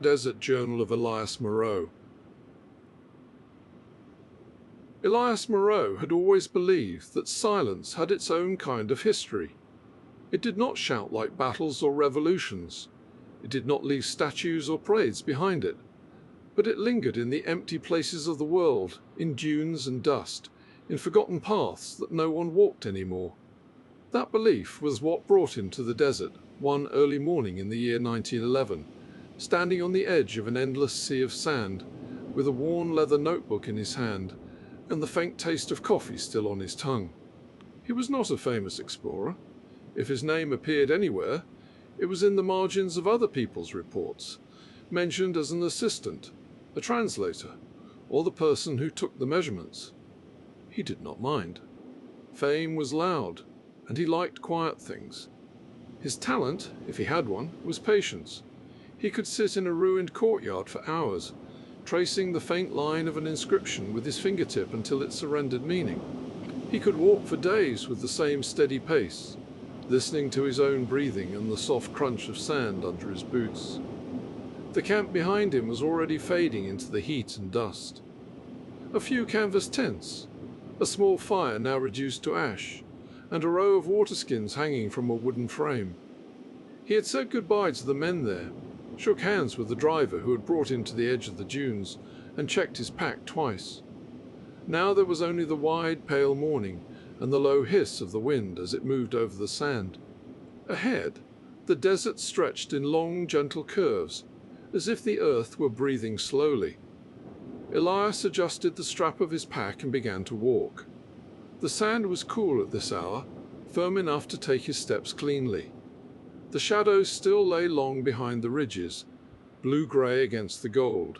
Desert Journal of Elias Monreau. Elias Monreau had always believed that silence had its own kind of history. It did not shout like battles or revolutions. It did not leave statues or parades behind it. But it lingered in the empty places of the world, in dunes and dust, in forgotten paths that no one walked anymore. That belief was what brought him to the desert one early morning in the year 1911, standing on the edge of an endless sea of sand, with a worn leather notebook in his hand, and the faint taste of coffee still on his tongue. He was not a famous explorer. If his name appeared anywhere, it was in the margins of other people's reports, mentioned as an assistant, a translator, or the person who took the measurements. He did not mind. Fame was loud, and he liked quiet things. His talent, if he had one, was patience. He could sit in a ruined courtyard for hours, tracing the faint line of an inscription with his fingertip until it surrendered meaning. He could walk for days with the same steady pace, listening to his own breathing and the soft crunch of sand under his boots. The camp behind him was already fading into the heat and dust. A few canvas tents, a small fire now reduced to ash, and a row of water skins hanging from a wooden frame. He had said goodbye to the men there, shook hands with the driver who had brought him to the edge of the dunes, and checked his pack twice. Now there was only the wide, pale morning and the low hiss of the wind as it moved over the sand. Ahead, the desert stretched in long, gentle curves, as if the earth were breathing slowly. Elias adjusted the strap of his pack and began to walk. The sand was cool at this hour, firm enough to take his steps cleanly. The shadows still lay long behind the ridges, blue-grey against the gold.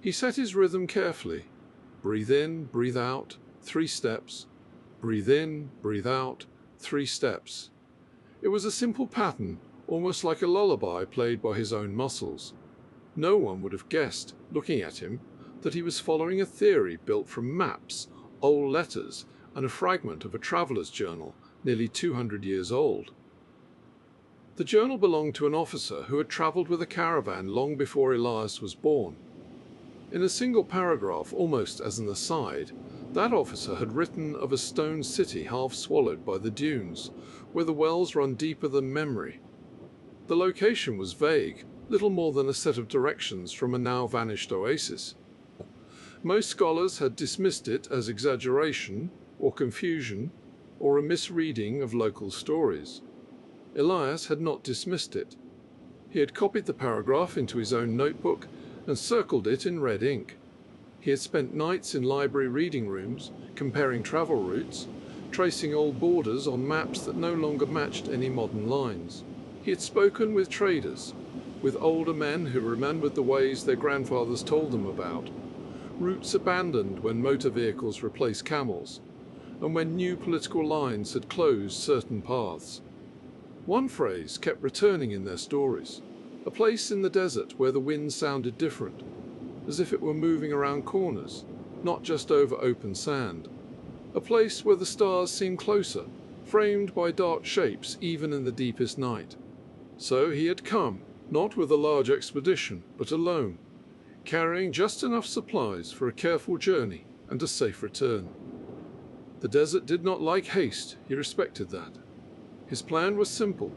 He set his rhythm carefully. Breathe in, breathe out, 3 steps. Breathe in, breathe out, 3 steps. It was a simple pattern, almost like a lullaby played by his own muscles. No one would have guessed, looking at him, that he was following a theory built from maps, old letters, and a fragment of a traveller's journal nearly 200 years old. The journal belonged to an officer who had travelled with a caravan long before Elias was born. In a single paragraph, almost as an aside, that officer had written of a stone city half swallowed by the dunes, where the wells run deeper than memory. The location was vague, little more than a set of directions from a now-vanished oasis. Most scholars had dismissed it as exaggeration, or confusion, or a misreading of local stories. Elias had not dismissed it. He had copied the paragraph into his own notebook and circled it in red ink. He had spent nights in library reading rooms, comparing travel routes, tracing old borders on maps that no longer matched any modern lines. He had spoken with traders, with older men who remembered the ways their grandfathers told them about, routes abandoned when motor vehicles replaced camels, and when new political lines had closed certain paths. One phrase kept returning in their stories, a place in the desert where the wind sounded different, as if it were moving around corners, not just over open sand. A place where the stars seemed closer, framed by dark shapes even in the deepest night. So he had come, not with a large expedition, but alone, carrying just enough supplies for a careful journey and a safe return. The desert did not like haste, he respected that. His plan was simple: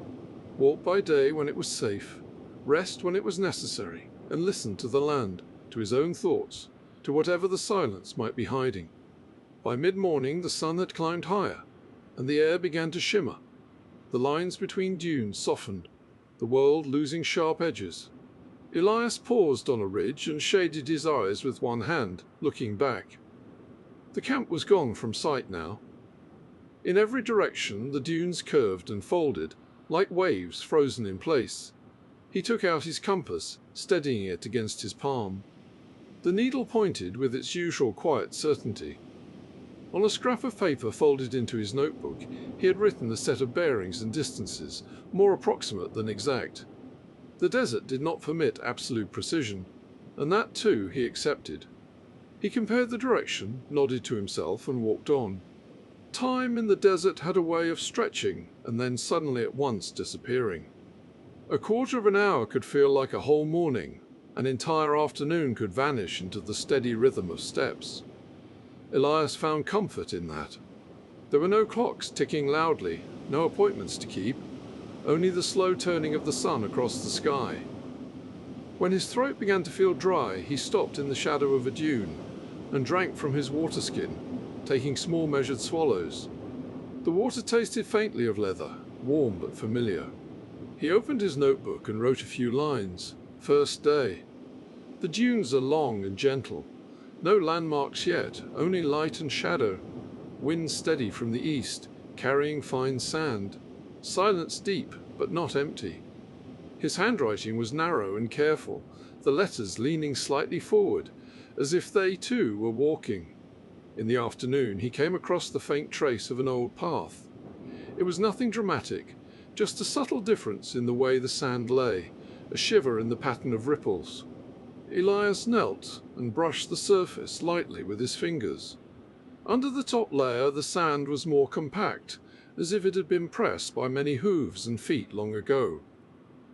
walk by day when it was safe, rest when it was necessary, and listen to the land, to his own thoughts, to whatever the silence might be hiding. By mid-morning the sun had climbed higher, and the air began to shimmer. The lines between dunes softened, the world losing sharp edges. Elias paused on a ridge and shaded his eyes with one hand, looking back. The camp was gone from sight now. In every direction the dunes curved and folded, like waves frozen in place. He took out his compass, steadying it against his palm. The needle pointed with its usual quiet certainty. On a scrap of paper folded into his notebook, he had written a set of bearings and distances, more approximate than exact. The desert did not permit absolute precision, and that too he accepted. He compared the direction, nodded to himself, and walked on. Time in the desert had a way of stretching and then suddenly at once disappearing. A quarter of an hour could feel like a whole morning, An entire afternoon could vanish into the steady rhythm of steps. Elias found comfort in that. There were no clocks ticking loudly, no appointments to keep, only the slow turning of the sun across the sky. When his throat began to feel dry, he stopped in the shadow of a dune and drank from his water skin, taking small measured swallows. The water tasted faintly of leather, warm but familiar. He opened his notebook and wrote a few lines. First day. The dunes are long and gentle. No landmarks yet, only light and shadow. Wind steady from the east, carrying fine sand. Silence deep, but not empty. His handwriting was narrow and careful, the letters leaning slightly forward, as if they too were walking. In the afternoon he came across the faint trace of an old path. It was nothing dramatic, just a subtle difference in the way the sand lay, a shiver in the pattern of ripples. Elias knelt and brushed the surface lightly with his fingers. Under the top layer the sand was more compact, as if it had been pressed by many hooves and feet long ago.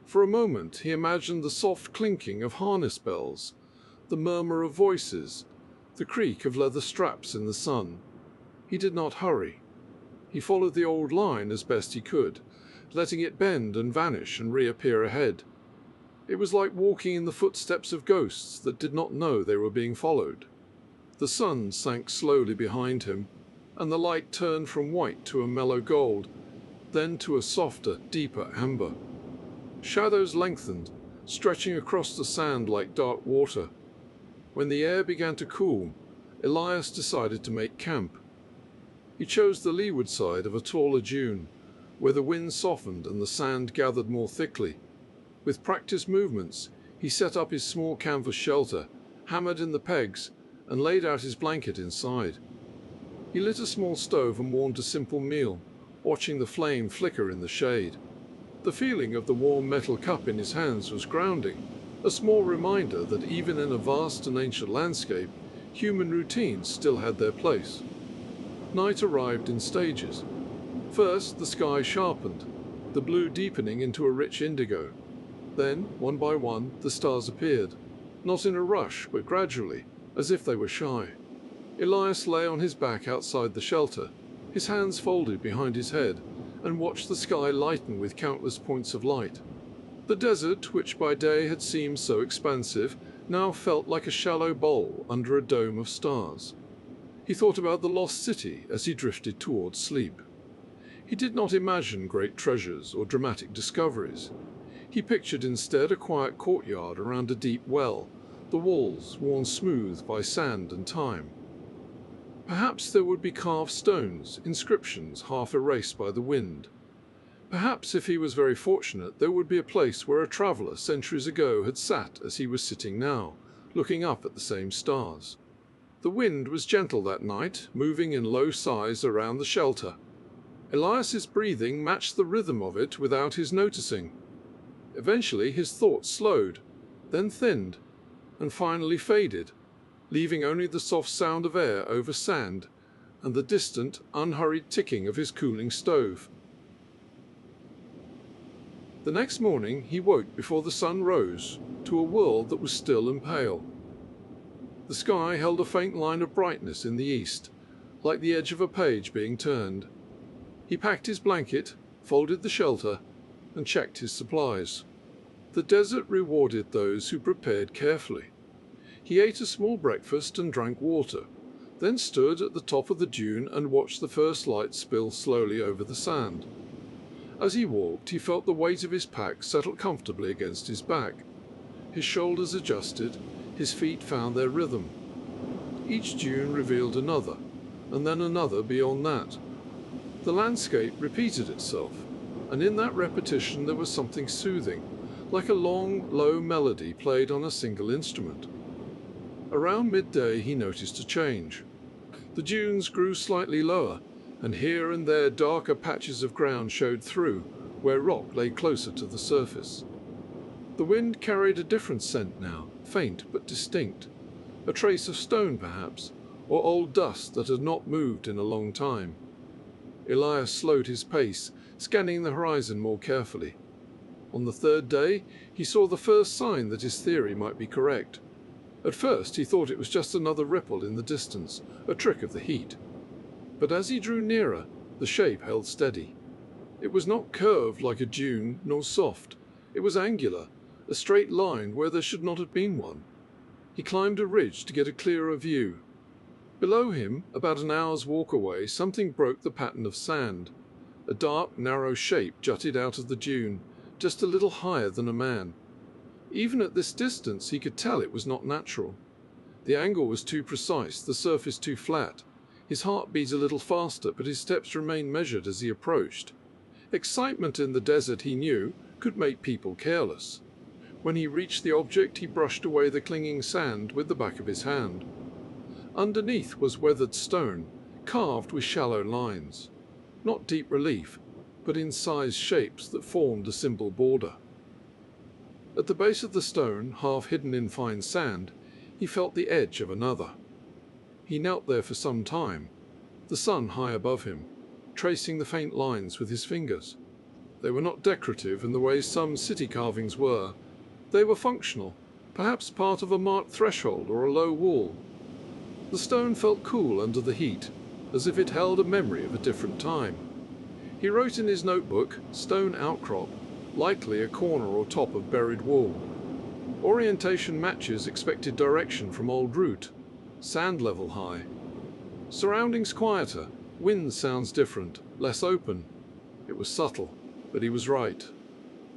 For a moment he imagined the soft clinking of harness bells, the murmur of voices, the creak of leather straps in the sun. He did not hurry. He followed the old line as best he could, letting it bend and vanish and reappear ahead. It was like walking in the footsteps of ghosts that did not know they were being followed. The sun sank slowly behind him, and the light turned from white to a mellow gold, then to a softer, deeper amber. Shadows lengthened, stretching across the sand like dark water. When the air began to cool, Elias decided to make camp. He chose the leeward side of a taller dune, where the wind softened and the sand gathered more thickly. With practiced movements, he set up his small canvas shelter, hammered in the pegs, and laid out his blanket inside. He lit a small stove and warmed a simple meal, watching the flame flicker in the shade. The feeling of the warm metal cup in his hands was grounding, a small reminder that even in a vast and ancient landscape, human routines still had their place. Night arrived in stages. First, the sky sharpened, the blue deepening into a rich indigo. Then, one by one, the stars appeared, not in a rush, but gradually, as if they were shy. Elias lay on his back outside the shelter, his hands folded behind his head, and watched the sky lighten with countless points of light. The desert, which by day had seemed so expansive, now felt like a shallow bowl under a dome of stars. He thought about the lost city as he drifted towards sleep. He did not imagine great treasures or dramatic discoveries. He pictured instead a quiet courtyard around a deep well, the walls worn smooth by sand and time. Perhaps there would be carved stones, inscriptions half erased by the wind. Perhaps, if he was very fortunate, there would be a place where a traveller centuries ago had sat as he was sitting now, looking up at the same stars. The wind was gentle that night, moving in low sighs around the shelter. Elias's breathing matched the rhythm of it without his noticing. Eventually his thoughts slowed, then thinned, and finally faded, leaving only the soft sound of air over sand and the distant, unhurried ticking of his cooling stove. The next morning he woke before the sun rose to a world that was still and pale. The sky held a faint line of brightness in the east, like the edge of a page being turned. He packed his blanket, folded the shelter, and checked his supplies. The desert rewarded those who prepared carefully. He ate a small breakfast and drank water, then stood at the top of the dune and watched the first light spill slowly over the sand. As he walked, he felt the weight of his pack settle comfortably against his back. His shoulders adjusted, his feet found their rhythm. Each dune revealed another, and then another beyond that. The landscape repeated itself, and in that repetition there was something soothing, like a long, low melody played on a single instrument. Around midday he noticed a change. The dunes grew slightly lower, and here and there darker patches of ground showed through, where rock lay closer to the surface. The wind carried a different scent now, faint but distinct. A trace of stone, perhaps, or old dust that had not moved in a long time. Elias slowed his pace, scanning the horizon more carefully. On the third day, he saw the first sign that his theory might be correct. At first, he thought it was just another ripple in the distance, a trick of the heat. But as he drew nearer, the shape held steady. It was not curved like a dune, nor soft. It was angular, a straight line where there should not have been one. He climbed a ridge to get a clearer view. Below him, about an hour's walk away, something broke the pattern of sand. A dark, narrow shape jutted out of the dune, just a little higher than a man. Even at this distance, he could tell it was not natural. The angle was too precise, the surface too flat. His heart beat a little faster, but his steps remained measured as he approached. Excitement in the desert, he knew, could make people careless. When he reached the object, he brushed away the clinging sand with the back of his hand. Underneath was weathered stone, carved with shallow lines. Not deep relief, but incised shapes that formed a simple border. At the base of the stone, half hidden in fine sand, he felt the edge of another. He knelt there for some time, the sun high above him, tracing the faint lines with his fingers. They were not decorative in the way some city carvings were. They were functional, perhaps part of a marked threshold or a low wall. The stone felt cool under the heat, as if it held a memory of a different time. He wrote in his notebook, "Stone outcrop," likely a corner or top of buried wall. Orientation matches expected direction from old route. Sand level high. Surroundings quieter. Wind sounds different, less open. It was subtle, but he was right.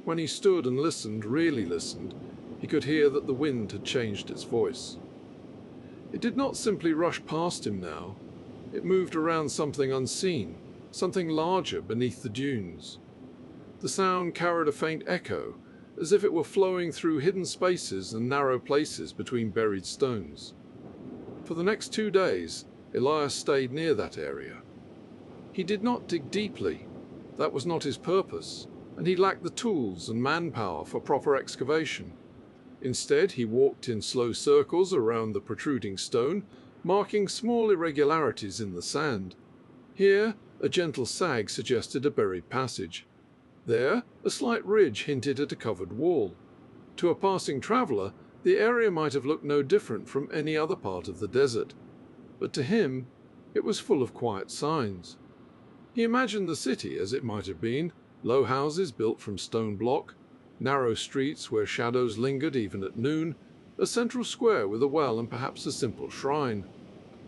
When he stood and listened, really listened, he could hear that the wind had changed its voice. It did not simply rush past him now. It moved around something unseen, something larger beneath the dunes. The sound carried a faint echo, as if it were flowing through hidden spaces and narrow places between buried stones. For the next 2 days, Elias stayed near that area. He did not dig deeply. That was not his purpose, and he lacked the tools and manpower for proper excavation. Instead, he walked in slow circles around the protruding stone, marking small irregularities in the sand. Here, a gentle sag suggested a buried passage. There, a slight ridge hinted at a covered wall. To a passing traveller, the area might have looked no different from any other part of the desert. But to him, it was full of quiet signs. He imagined the city as it might have been, low houses built from stone block, narrow streets where shadows lingered even at noon, a central square with a well and perhaps a simple shrine.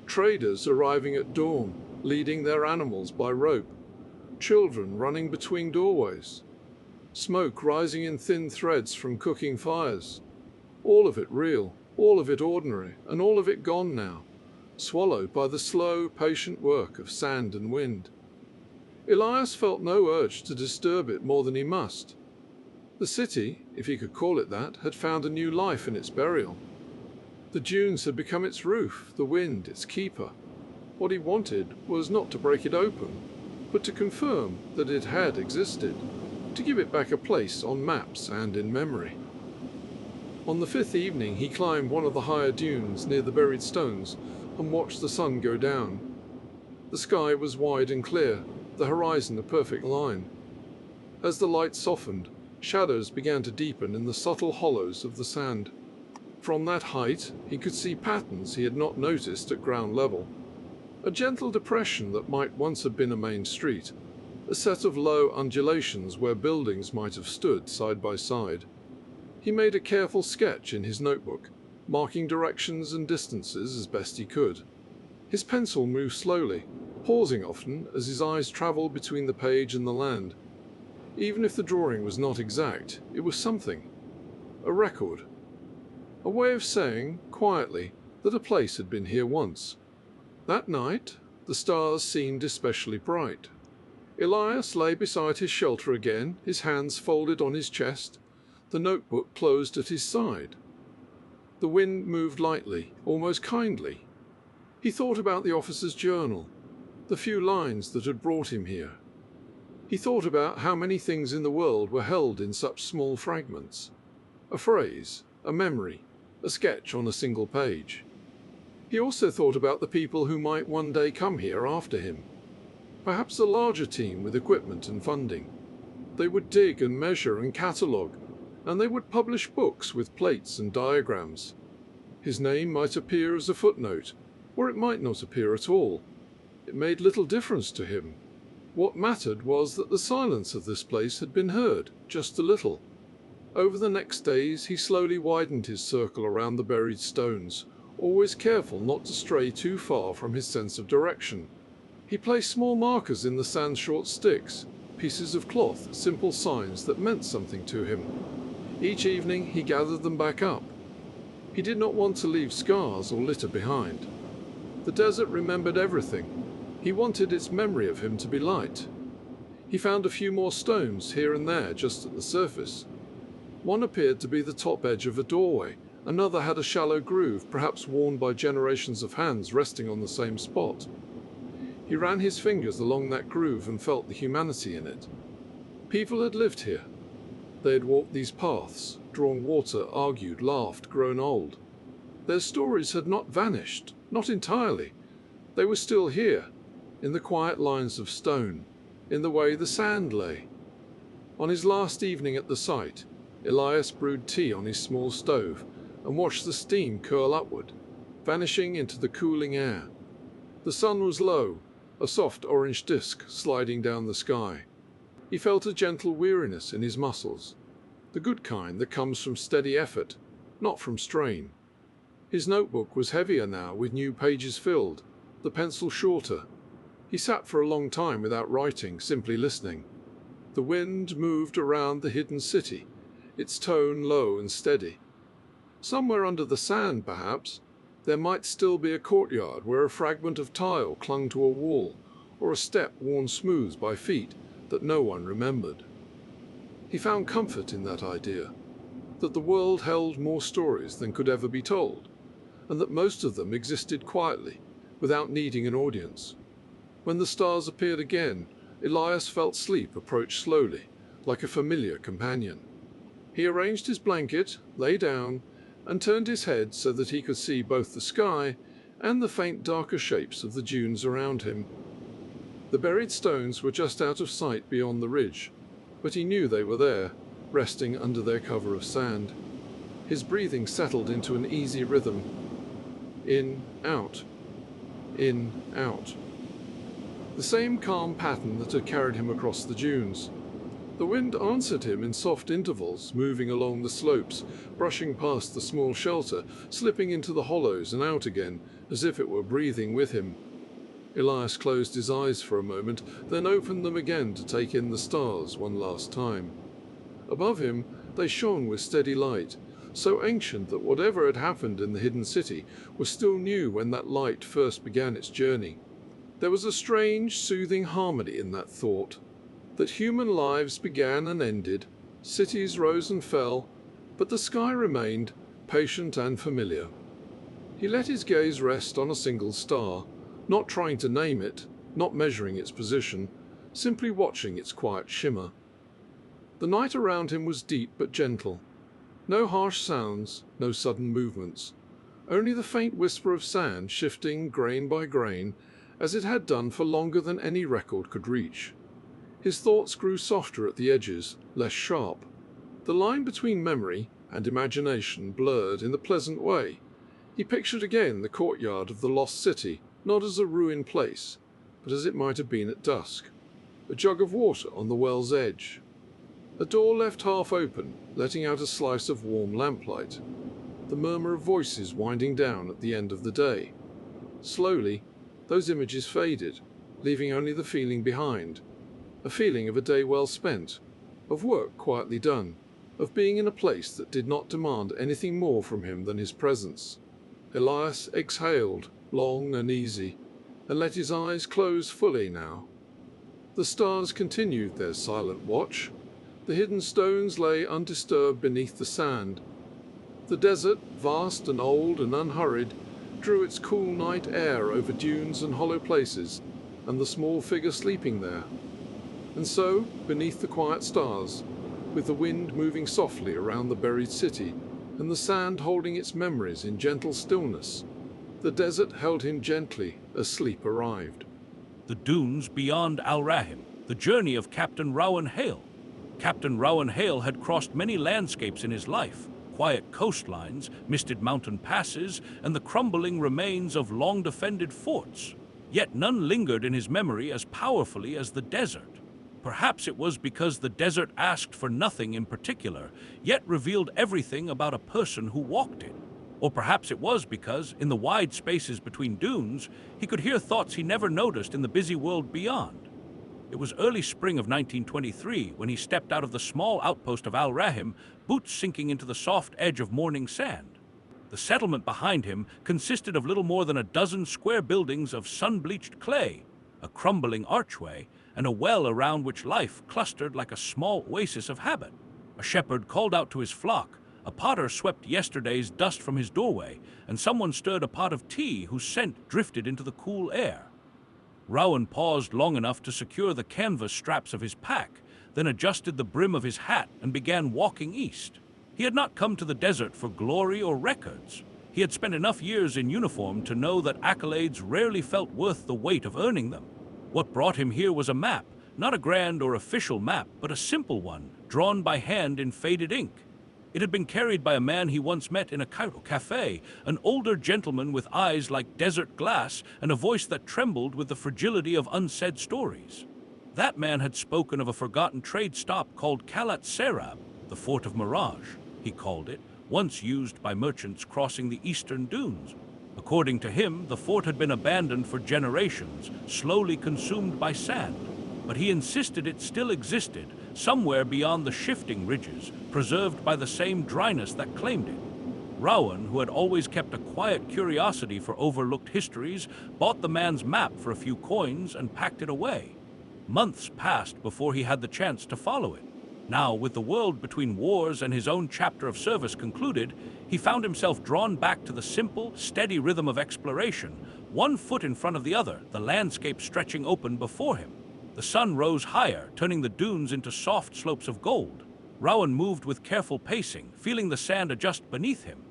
Traders arriving at dawn, leading their animals by rope. Children running between doorways. Smoke rising in thin threads from cooking fires. All of it real, all of it ordinary, and all of it gone now, swallowed by the slow, patient work of sand and wind. Elias felt no urge to disturb it more than he must. The city, if he could call it that, had found a new life in its burial. The dunes had become its roof, the wind its keeper. What he wanted was not to break it open, but to confirm that it had existed, to give it back a place on maps and in memory. On the 5th evening, he climbed one of the higher dunes near the buried stones and watched the sun go down. The sky was wide and clear, the horizon a perfect line. As the light softened, shadows began to deepen in the subtle hollows of the sand. From that height, he could see patterns he had not noticed at ground level. A gentle depression that might once have been a main street, a set of low undulations where buildings might have stood side by side. He made a careful sketch in his notebook, marking directions and distances as best he could. His pencil moved slowly, pausing often as his eyes travelled between the page and the land. Even if the drawing was not exact, it was something. A record. A way of saying, quietly, that a place had been here once. That night, the stars seemed especially bright. Elias lay beside his shelter again, his hands folded on his chest, the notebook closed at his side. The wind moved lightly, almost kindly. He thought about the officer's journal, the few lines that had brought him here. He thought about how many things in the world were held in such small fragments. A phrase, a memory, a sketch on a single page. He also thought about the people who might one day come here after him. Perhaps a larger team with equipment and funding. They would dig and measure and catalogue, and they would publish books with plates and diagrams. His name might appear as a footnote, or it might not appear at all. It made little difference to him. What mattered was that the silence of this place had been heard, just a little. Over the next days he slowly widened his circle around the buried stones, always careful not to stray too far from his sense of direction. He placed small markers in the sand-short sticks, pieces of cloth, simple signs that meant something to him. Each evening he gathered them back up. He did not want to leave scars or litter behind. The desert remembered everything. He wanted its memory of him to be light. He found a few more stones here and there just at the surface. One appeared to be the top edge of a doorway. Another had a shallow groove, perhaps worn by generations of hands resting on the same spot. He ran his fingers along that groove and felt the humanity in it. People had lived here. They had walked these paths, drawn water, argued, laughed, grown old. Their stories had not vanished, not entirely. They were still here, in the quiet lines of stone, in the way the sand lay. On his last evening at the site, Elias brewed tea on his small stove and watched the steam curl upward, vanishing into the cooling air. The sun was low, a soft orange disk sliding down the sky. He felt a gentle weariness in his muscles, the good kind that comes from steady effort, not from strain. His notebook was heavier now, with new pages filled, the pencil shorter. He sat for a long time without writing, simply listening. The wind moved around the hidden city, its tone low and steady. Somewhere under the sand, perhaps, there might still be a courtyard where a fragment of tile clung to a wall, or a step worn smooth by feet that no one remembered. He found comfort in that idea, that the world held more stories than could ever be told, and that most of them existed quietly, without needing an audience. When the stars appeared again, Elias felt sleep approach slowly, like a familiar companion. He arranged his blanket, lay down, and turned his head so that he could see both the sky and the faint darker shapes of the dunes around him. The buried stones were just out of sight beyond the ridge, but he knew they were there, resting under their cover of sand. His breathing settled into an easy rhythm. In, out. In, out. The same calm pattern that had carried him across the dunes. The wind answered him in soft intervals, moving along the slopes, brushing past the small shelter, slipping into the hollows and out again, as if it were breathing with him. Elias closed his eyes for a moment, then opened them again to take in the stars one last time. Above him, they shone with steady light, so ancient that whatever had happened in the hidden city was still new when that light first began its journey. There was a strange, soothing harmony in that thought, that human lives began and ended, cities rose and fell, but the sky remained, patient and familiar. He let his gaze rest on a single star, not trying to name it, not measuring its position, simply watching its quiet shimmer. The night around him was deep but gentle. No harsh sounds, no sudden movements, only the faint whisper of sand shifting grain by grain, as it had done for longer than any record could reach. His thoughts grew softer at the edges, less sharp. The line between memory and imagination blurred in the pleasant way. He pictured again the courtyard of the lost city, not as a ruined place, but as it might have been at dusk. A jug of water on the well's edge. A door left half open, letting out a slice of warm lamplight. The murmur of voices winding down at the end of the day. Slowly, those images faded, leaving only the feeling behind. A feeling of a day well spent, of work quietly done, of being in a place that did not demand anything more from him than his presence. Elias exhaled, long and easy, and let his eyes close fully now. The stars continued their silent watch. The hidden stones lay undisturbed beneath the sand. The desert, vast and old and unhurried, drew its cool night air over dunes and hollow places, and the small figure sleeping there. And so, beneath the quiet stars, with the wind moving softly around the buried city, and the sand holding its memories in gentle stillness, the desert held him gently as sleep arrived. The dunes beyond Al-Rahin, the journey of Captain Rowan Hale. Captain Rowan Hale had crossed many landscapes in his life, quiet coastlines, misted mountain passes, and the crumbling remains of long-defended forts. Yet none lingered in his memory as powerfully as the desert. Perhaps it was because the desert asked for nothing in particular, yet revealed everything about a person who walked it. Or perhaps it was because, in the wide spaces between dunes, he could hear thoughts he never noticed in the busy world beyond. It was early spring of 1923 when he stepped out of the small outpost of Al-Rahin, boots sinking into the soft edge of morning sand. The settlement behind him consisted of little more than a dozen square buildings of sun-bleached clay, a crumbling archway, and a well around which life clustered like a small oasis of habit. A shepherd called out to his flock, a potter swept yesterday's dust from his doorway, and someone stirred a pot of tea whose scent drifted into the cool air. Rowan paused long enough to secure the canvas straps of his pack, then adjusted the brim of his hat and began walking east. He had not come to the desert for glory or records. He had spent enough years in uniform to know that accolades rarely felt worth the weight of earning them. What brought him here was a map, not a grand or official map, but a simple one, drawn by hand in faded ink. It had been carried by a man he once met in a Cairo cafe, an older gentleman with eyes like desert glass and a voice that trembled with the fragility of unsaid stories. That man had spoken of a forgotten trade stop called Kalat Serab, the Fort of Mirage, he called it, once used by merchants crossing the eastern dunes. According to him, the fort had been abandoned for generations, slowly consumed by sand. But he insisted it still existed, somewhere beyond the shifting ridges, preserved by the same dryness that claimed it. Rowan, who had always kept a quiet curiosity for overlooked histories, bought the man's map for a few coins and packed it away. Months passed before he had the chance to follow it. Now, with the world between wars and his own chapter of service concluded, he found himself drawn back to the simple, steady rhythm of exploration, one foot in front of the other, the landscape stretching open before him. The sun rose higher, turning the dunes into soft slopes of gold. Rowan moved with careful pacing, feeling the sand adjust beneath him.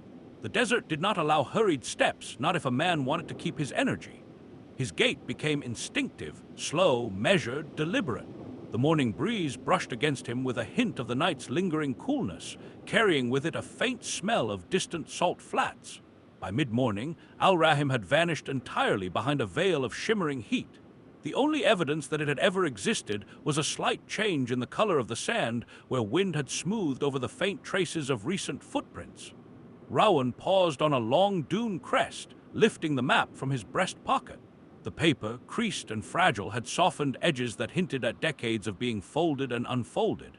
The desert did not allow hurried steps, not if a man wanted to keep his energy. His gait became instinctive, slow, measured, deliberate. The morning breeze brushed against him with a hint of the night's lingering coolness, carrying with it a faint smell of distant salt flats. By mid-morning, Al-Rahin had vanished entirely behind a veil of shimmering heat. The only evidence that it had ever existed was a slight change in the color of the sand where wind had smoothed over the faint traces of recent footprints. Rowan paused on a long dune crest, lifting the map from his breast pocket. The paper, creased and fragile, had softened edges that hinted at decades of being folded and unfolded.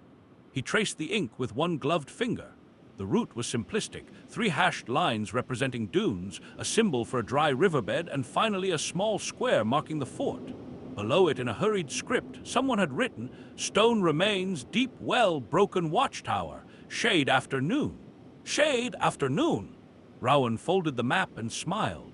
He traced the ink with one gloved finger. The route was simplistic, 3 hashed lines representing dunes, a symbol for a dry riverbed, and finally a small square marking the fort. Below it, in a hurried script, someone had written, "Stone remains, deep well, broken watchtower, shade afternoon." Shade afternoon! Rowan folded the map and smiled.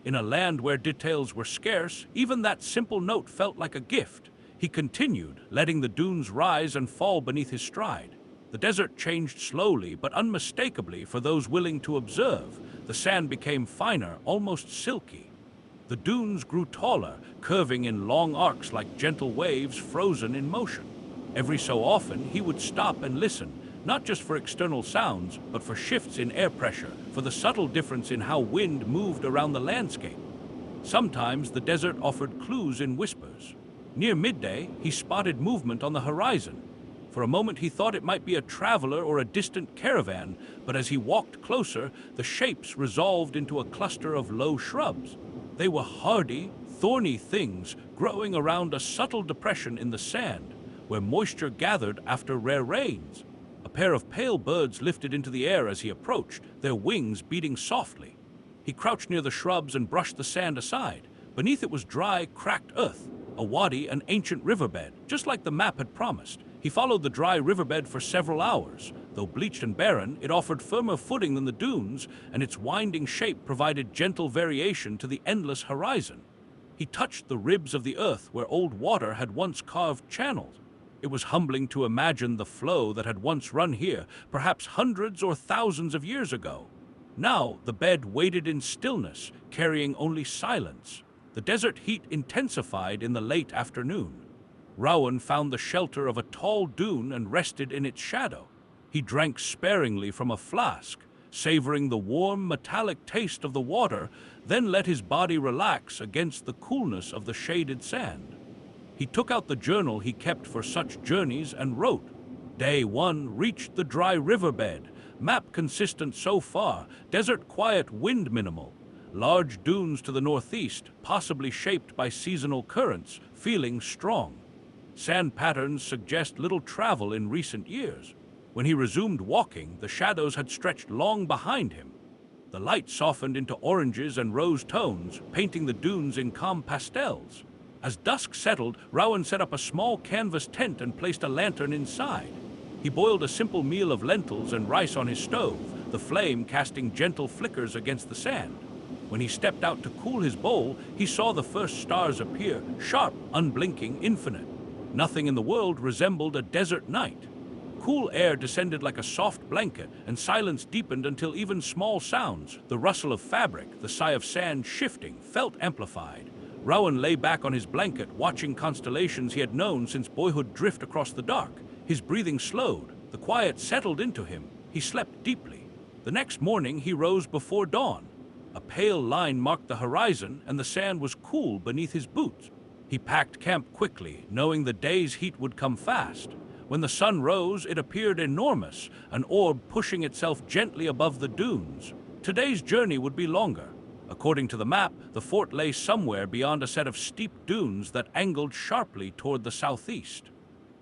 In a land where details were scarce, even that simple note felt like a gift. He continued, letting the dunes rise and fall beneath his stride. The desert changed slowly but unmistakably for those willing to observe. The sand became finer, almost silky. The dunes grew taller, curving in long arcs like gentle waves frozen in motion. Every so often, he would stop and listen, not just for external sounds, but for shifts in air pressure, for the subtle difference in how wind moved around the landscape. Sometimes the desert offered clues in whispers. Near midday, he spotted movement on the horizon. For a moment he thought it might be a traveler or a distant caravan, but as he walked closer, the shapes resolved into a cluster of low shrubs. They were hardy, thorny things growing around a subtle depression in the sand, where moisture gathered after rare rains. A pair of pale birds lifted into the air as he approached, their wings beating softly. He crouched near the shrubs and brushed the sand aside. Beneath it was dry, cracked earth, a wadi, an ancient riverbed, just like the map had promised. He followed the dry riverbed for several hours. Though bleached and barren, it offered firmer footing than the dunes, and its winding shape provided gentle variation to the endless horizon. He touched the ribs of the earth where old water had once carved channels. It was humbling to imagine the flow that had once run here, perhaps hundreds or thousands of years ago. Now the bed waited in stillness, carrying only silence. The desert heat intensified in the late afternoon. Rowan found the shelter of a tall dune and rested in its shadow. He drank sparingly from a flask, savoring the warm, metallic taste of the water, then let his body relax against the coolness of the shaded sand. He took out the journal he kept for such journeys and wrote. Day 1 reached the dry riverbed. Map consistent so far. Desert quiet, wind minimal. Large dunes to the northeast, possibly shaped by seasonal currents, feeling strong. Sand patterns suggest little travel in recent years. When he resumed walking, the shadows had stretched long behind him. The light softened into oranges and rose tones, painting the dunes in calm pastels. As dusk settled, Rowan set up a small canvas tent and placed a lantern inside. He boiled a simple meal of lentils and rice on his stove, the flame casting gentle flickers against the sand. When he stepped out to cool his bowl, he saw the first stars appear, sharp, unblinking, infinite. Nothing in the world resembled a desert night. Cool air descended like a soft blanket, and silence deepened until even small sounds, the rustle of fabric, the sigh of sand shifting, felt amplified. Rowan lay back on his blanket, watching constellations he had known since boyhood drift across the dark. His breathing slowed. The quiet settled into him. He slept deeply. The next morning, he rose before dawn. A pale line marked the horizon, and the sand was cool beneath his boots. He packed camp quickly, knowing the day's heat would come fast. When the sun rose, it appeared enormous, an orb pushing itself gently above the dunes. Today's journey would be longer. According to the map, the fort lay somewhere beyond a set of steep dunes that angled sharply toward the southeast.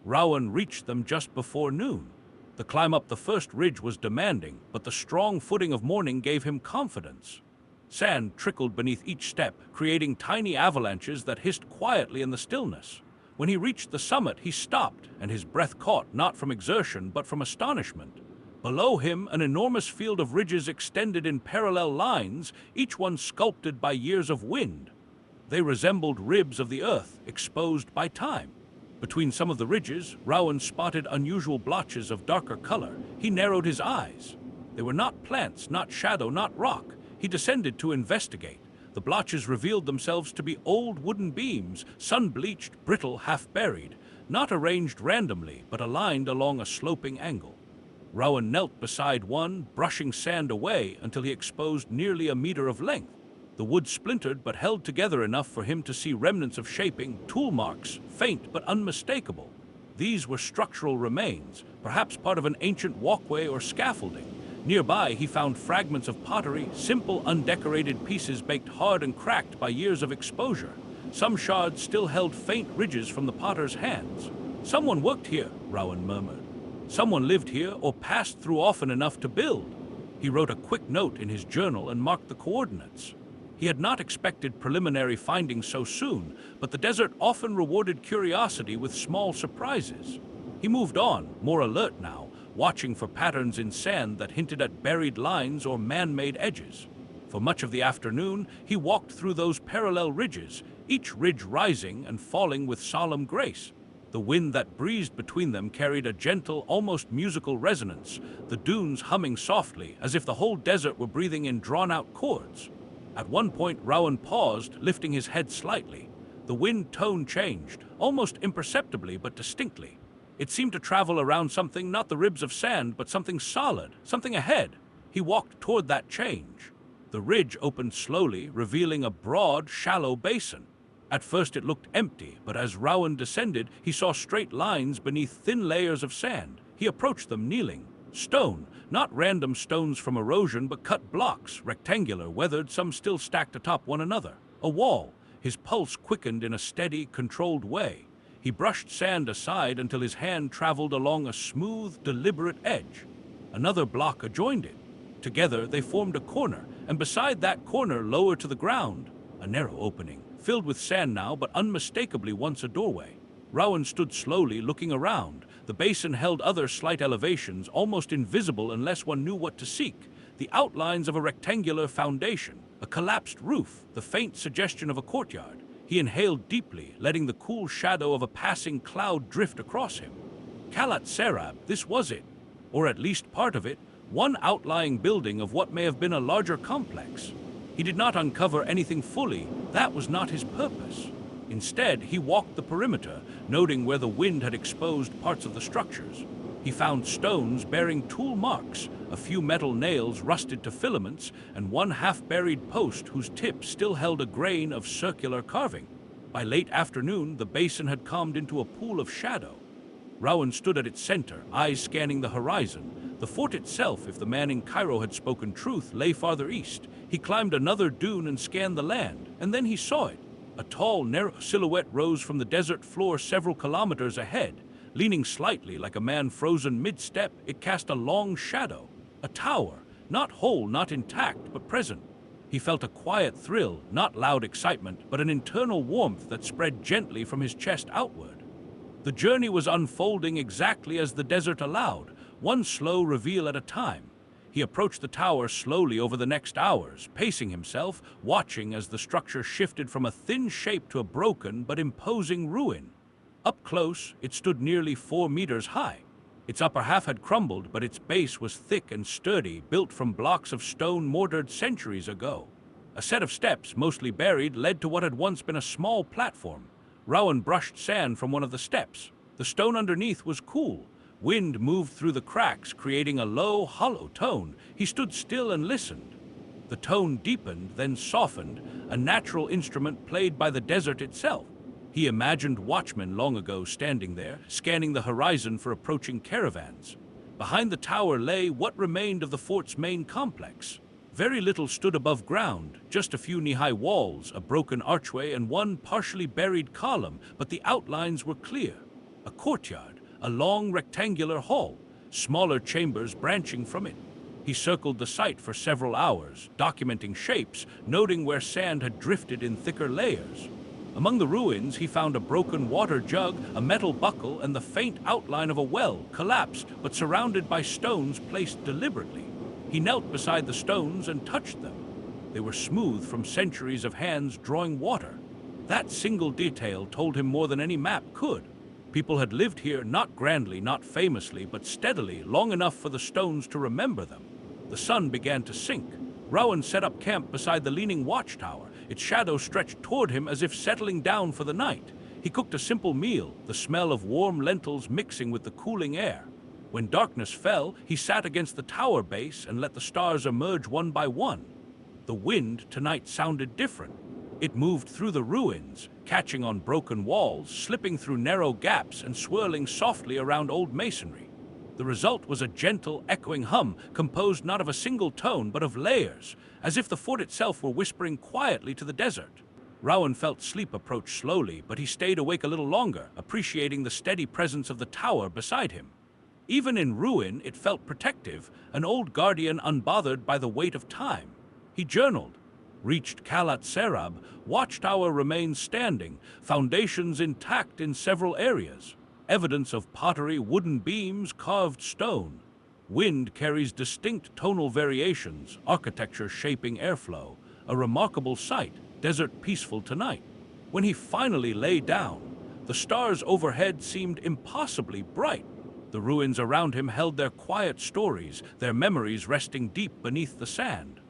Rowan reached them just before noon. The climb up the first ridge was demanding, but the strong footing of morning gave him confidence. Sand trickled beneath each step, creating tiny avalanches that hissed quietly in the stillness. When he reached the summit, he stopped, and his breath caught not from exertion but from astonishment. Below him, an enormous field of ridges extended in parallel lines, each one sculpted by years of wind. They resembled ribs of the earth, exposed by time. Between some of the ridges, Rowan spotted unusual blotches of darker color. He narrowed his eyes. They were not plants, not shadow, not rock. He descended to investigate. The blotches revealed themselves to be old wooden beams, sun-bleached, brittle, half-buried, not arranged randomly, but aligned along a sloping angle. Rowan knelt beside one, brushing sand away until he exposed nearly a meter of length. The wood splintered but held together enough for him to see remnants of shaping, tool marks, faint but unmistakable. These were structural remains, perhaps part of an ancient walkway or scaffolding. Nearby, he found fragments of pottery, simple, undecorated pieces baked hard and cracked by years of exposure. Some shards still held faint ridges from the potter's hands. "Someone worked here," Rowan murmured. "Someone lived here or passed through often enough to build." He wrote a quick note in his journal and marked the coordinates. He had not expected preliminary findings so soon, but the desert often rewarded curiosity with small surprises. He moved on, more alert now, watching for patterns in sand that hinted at buried lines or man-made edges. For much of the afternoon, he walked through those parallel ridges, each ridge rising and falling with solemn grace. The wind that breezed between them carried a gentle, almost musical resonance, the dunes humming softly, as if the whole desert were breathing in drawn-out chords. At one point, Rowan paused, lifting his head slightly. The wind tone changed, almost imperceptibly but distinctly. It seemed to travel around something, not the ribs of sand, but something solid, something ahead. He walked toward that change. The ridge opened slowly, revealing a broad, shallow basin. At first it looked empty, but as Rowan descended, he saw straight lines beneath thin layers of sand. He approached them kneeling. Stone, not random stones from erosion, but cut blocks, rectangular, weathered, some still stacked atop one another. A wall. His pulse quickened in a steady, controlled way. He brushed sand aside until his hand traveled along a smooth, deliberate edge. Another block adjoined it. Together they formed a corner, and beside that corner, lower to the ground, a narrow opening, filled with sand now, but unmistakably once a doorway. Rowan stood slowly, looking around. The basin held other slight elevations, almost invisible unless one knew what to seek. The outlines of a rectangular foundation, a collapsed roof, the faint suggestion of a courtyard. He inhaled deeply, letting the cool shadow of a passing cloud drift across him. Kalat Serab, this was it. Or at least part of it, one outlying building of what may have been a larger complex. He did not uncover anything fully. That was not his purpose. Instead, he walked the perimeter, noting where the wind had exposed parts of the structures. He found stones bearing tool marks, a few metal nails rusted to filaments, and one half-buried post whose tip still held a grain of circular carving. By late afternoon, the basin had calmed into a pool of shadow. Rowan stood at its center, eyes scanning the horizon. The fort itself, if the man in Cairo had spoken truth, lay farther east. He climbed another dune and scanned the land, and then he saw it. A tall, narrow silhouette rose from the desert floor several kilometers ahead. Leaning slightly like a man frozen mid-step, it cast a long shadow. A tower, not whole, not intact, but present. He felt a quiet thrill, not loud excitement, but an internal warmth that spread gently from his chest outward. The journey was unfolding exactly as the desert allowed, one slow reveal at a time. He approached the tower slowly over the next hours, pacing himself, watching as the structure shifted from a thin shape to a broken but imposing ruin. Up close, it stood nearly 4 meters high. Its upper half had crumbled, but its base was thick and sturdy, built from blocks of stone mortared centuries ago. A set of steps, mostly buried, led to what had once been a small platform. Rowan brushed sand from one of the steps. The stone underneath was cool. Wind moved through the cracks, creating a low, hollow tone. He stood still and listened. The tone deepened, then softened, a natural instrument played by the desert itself. He imagined watchmen long ago standing there, scanning the horizon for approaching caravans. Behind the tower lay what remained of the fort's main complex. Very little stood above ground, just a few knee-high walls, a broken archway, and one partially buried column, but the outlines were clear. A courtyard, a long rectangular hall, smaller chambers branching from it. He circled the site for several hours, documenting shapes, noting where sand had drifted in thicker layers. Among the ruins, he found a broken water jug, a metal buckle, and the faint outline of a well, collapsed but surrounded by stones placed deliberately. He knelt beside the stones and touched them. They were smooth from centuries of hands drawing water. That single detail told him more than any map could. People had lived here not grandly, not famously, but steadily, long enough for the stones to remember them. The sun began to sink. Rowan set up camp beside the leaning watchtower. Its shadow stretched toward him as if settling down for the night. He cooked a simple meal, the smell of warm lentils mixing with the cooling air. When darkness fell, he sat against the tower base and let the stars emerge one by one. The wind tonight sounded different. It moved through the ruins, catching on broken walls, slipping through narrow gaps, and swirling softly around old masonry. The result was a gentle, echoing hum, composed not of a single tone, but of layers, as if the fort itself were whispering quietly to the desert. Rowan felt sleep approach slowly, but he stayed awake a little longer, appreciating the steady presence of the tower beside him. Even in ruin, it felt protective, an old guardian unbothered by the weight of time. He journaled. Reached Kalat Serab, watchtower remains standing, foundations intact in several areas. Evidence of pottery, wooden beams, carved stone. Wind carries distinct tonal variations, architecture shaping airflow. A remarkable sight, desert peaceful tonight. When he finally lay down, the stars overhead seemed impossibly bright. The ruins around him held their quiet stories, their memories resting deep beneath the sand.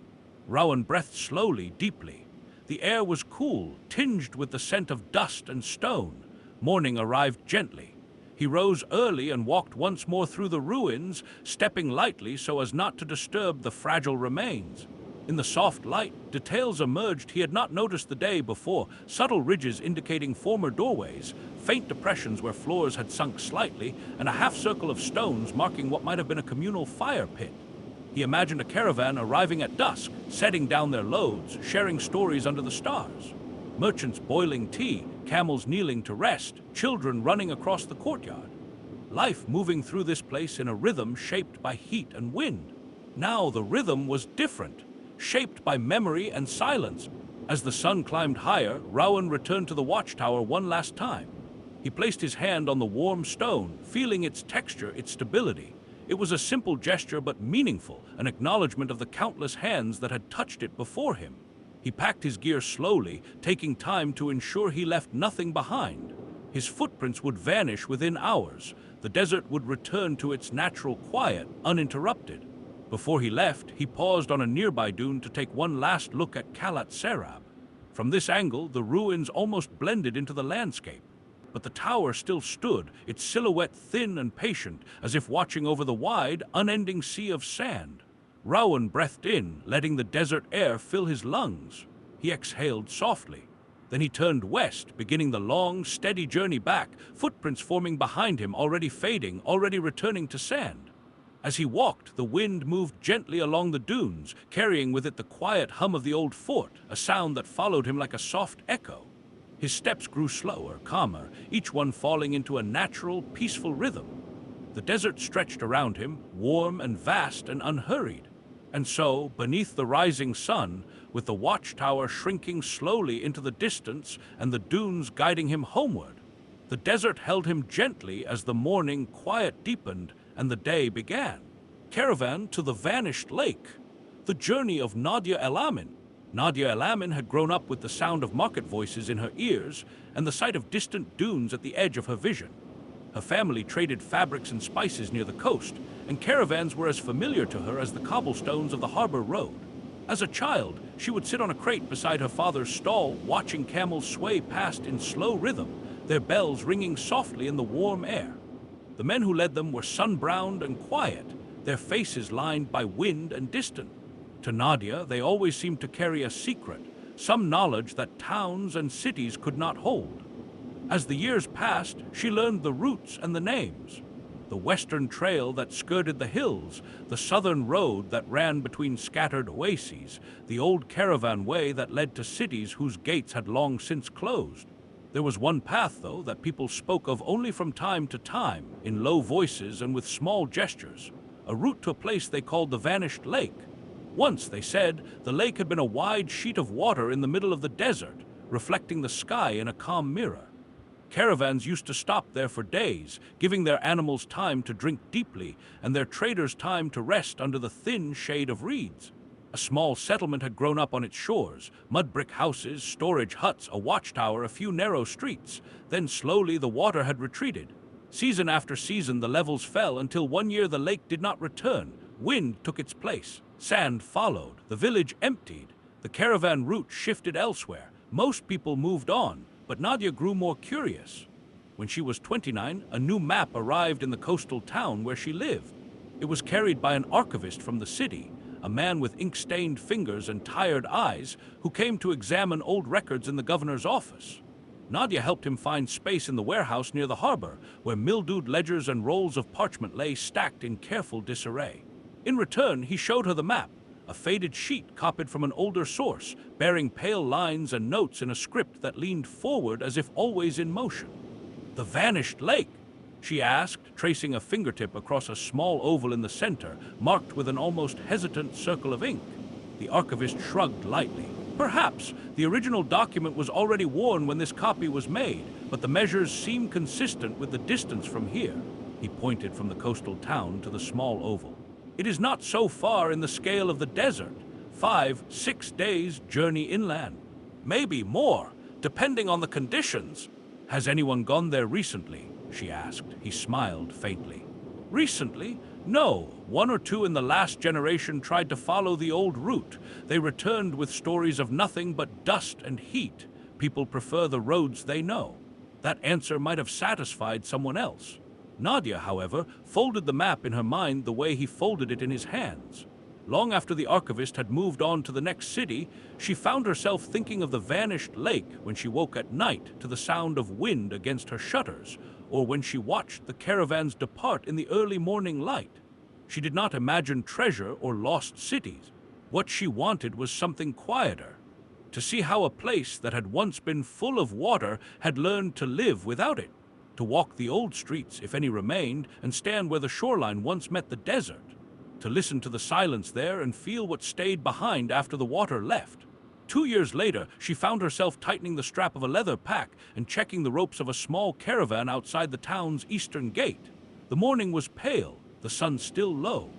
Rowan breathed slowly, deeply. The air was cool, tinged with the scent of dust and stone. Morning arrived gently. He rose early and walked once more through the ruins, stepping lightly so as not to disturb the fragile remains. In the soft light, details emerged he had not noticed the day before, subtle ridges indicating former doorways, faint depressions where floors had sunk slightly, and a half-circle of stones marking what might have been a communal fire pit. He imagined a caravan arriving at dusk, setting down their loads, sharing stories under the stars. Merchants boiling tea, camels kneeling to rest, children running across the courtyard. Life moving through this place in a rhythm shaped by heat and wind. Now the rhythm was different, shaped by memory and silence. As the sun climbed higher, Rowan returned to the watchtower one last time. He placed his hand on the warm stone, feeling its texture, its stability. It was a simple gesture but meaningful, an acknowledgement of the countless hands that had touched it before him. He packed his gear slowly, taking time to ensure he left nothing behind. His footprints would vanish within hours. The desert would return to its natural quiet, uninterrupted. Before he left, he paused on a nearby dune to take one last look at Kalat Serab. From this angle, the ruins almost blended into the landscape. But the tower still stood, its silhouette thin and patient, as if watching over the wide, unending sea of sand. Rowan breathed in, letting the desert air fill his lungs. He exhaled softly. Then he turned west, beginning the long, steady journey back, footprints forming behind him, already fading, already returning to sand. As he walked, the wind moved gently along the dunes, carrying with it the quiet hum of the old fort, a sound that followed him like a soft echo. His steps grew slower, calmer, each one falling into a natural, peaceful rhythm. The desert stretched around him, warm and vast and unhurried. And so, beneath the rising sun, with the watchtower shrinking slowly into the distance and the dunes guiding him homeward, the desert held him gently as the morning quiet deepened and the day began. Caravan to the vanished lake. The journey of Nadia El-Amin. Nadia El-Amin had grown up with the sound of market voices in her ears and the sight of distant dunes at the edge of her vision. Her family traded fabrics and spices near the coast, and caravans were as familiar to her as the cobblestones of the harbor road. As a child, she would sit on a crate beside her father's stall, watching camels sway past in slow rhythm, their bells ringing softly in the warm air. The men who led them were sun-browned and quiet, their faces lined by wind and distance. To Nadia, they always seemed to carry a secret, some knowledge that towns and cities could not hold. As the years passed, she learned the routes and the names. The western trail that skirted the hills, the southern road that ran between scattered oases, the old caravan way that led to cities whose gates had long since closed. There was one path, though, that people spoke of only from time to time, in low voices and with small gestures, a route to a place they called the Vanished Lake. Once, they said, the lake had been a wide sheet of water in the middle of the desert, reflecting the sky in a calm mirror. Caravans used to stop there for days, giving their animals time to drink deeply and their traders time to rest under the thin shade of reeds. A small settlement had grown up on its shores, mud brick houses, storage huts, a watchtower, a few narrow streets. Then slowly the water had retreated. Season after season the levels fell until one year the lake did not return. Wind took its place. Sand followed. The village emptied. The caravan route shifted elsewhere. Most people moved on, but Nadia grew more curious. When she was 29, a new map arrived in the coastal town where she lived. It was carried by an archivist from the city, a man with ink-stained fingers and tired eyes who came to examine old records in the governor's office. Nadia helped him find space in the warehouse near the harbor, where mildewed ledgers and rolls of parchment lay stacked in careful disarray. In return, he showed her the map, a faded sheet copied from an older source, bearing pale lines and notes in a script that leaned forward as if always in motion. "The Vanished Lake?" she asked, tracing a fingertip across a small oval in the center, marked with an almost hesitant circle of ink. The archivist shrugged lightly. Perhaps the original document was already worn when this copy was made, but the measures seem consistent with the distance from here. He pointed from the coastal town to the small oval. It is not so far in the scale of the desert. 5-6 days journey inland. Maybe more, depending on the conditions. Has anyone gone there recently? She asked. He smiled faintly. Recently? No. 1 or 2 in the last generation tried to follow the old route. They returned with stories of nothing but dust and heat. People prefer the roads they know. That answer might have satisfied someone else. Nadia, however, folded the map in her mind the way he folded it in his hands. Long after the archivist had moved on to the next city, she found herself thinking of the Vanished Lake when she woke at night to the sound of wind against her shutters, or when she watched the caravans depart in the early morning light. She did not imagine treasure or lost cities. What she wanted was something quieter, to see how a place that had once been full of water had learned to live without it, to walk the old streets, if any remained, and stand where the shoreline once met the desert, to listen to the silence there and feel what stayed behind after the water left. 2 years later, she found herself tightening the strap of a leather pack and checking the ropes of a small caravan outside the town's eastern gate. The morning was pale, the sun still low.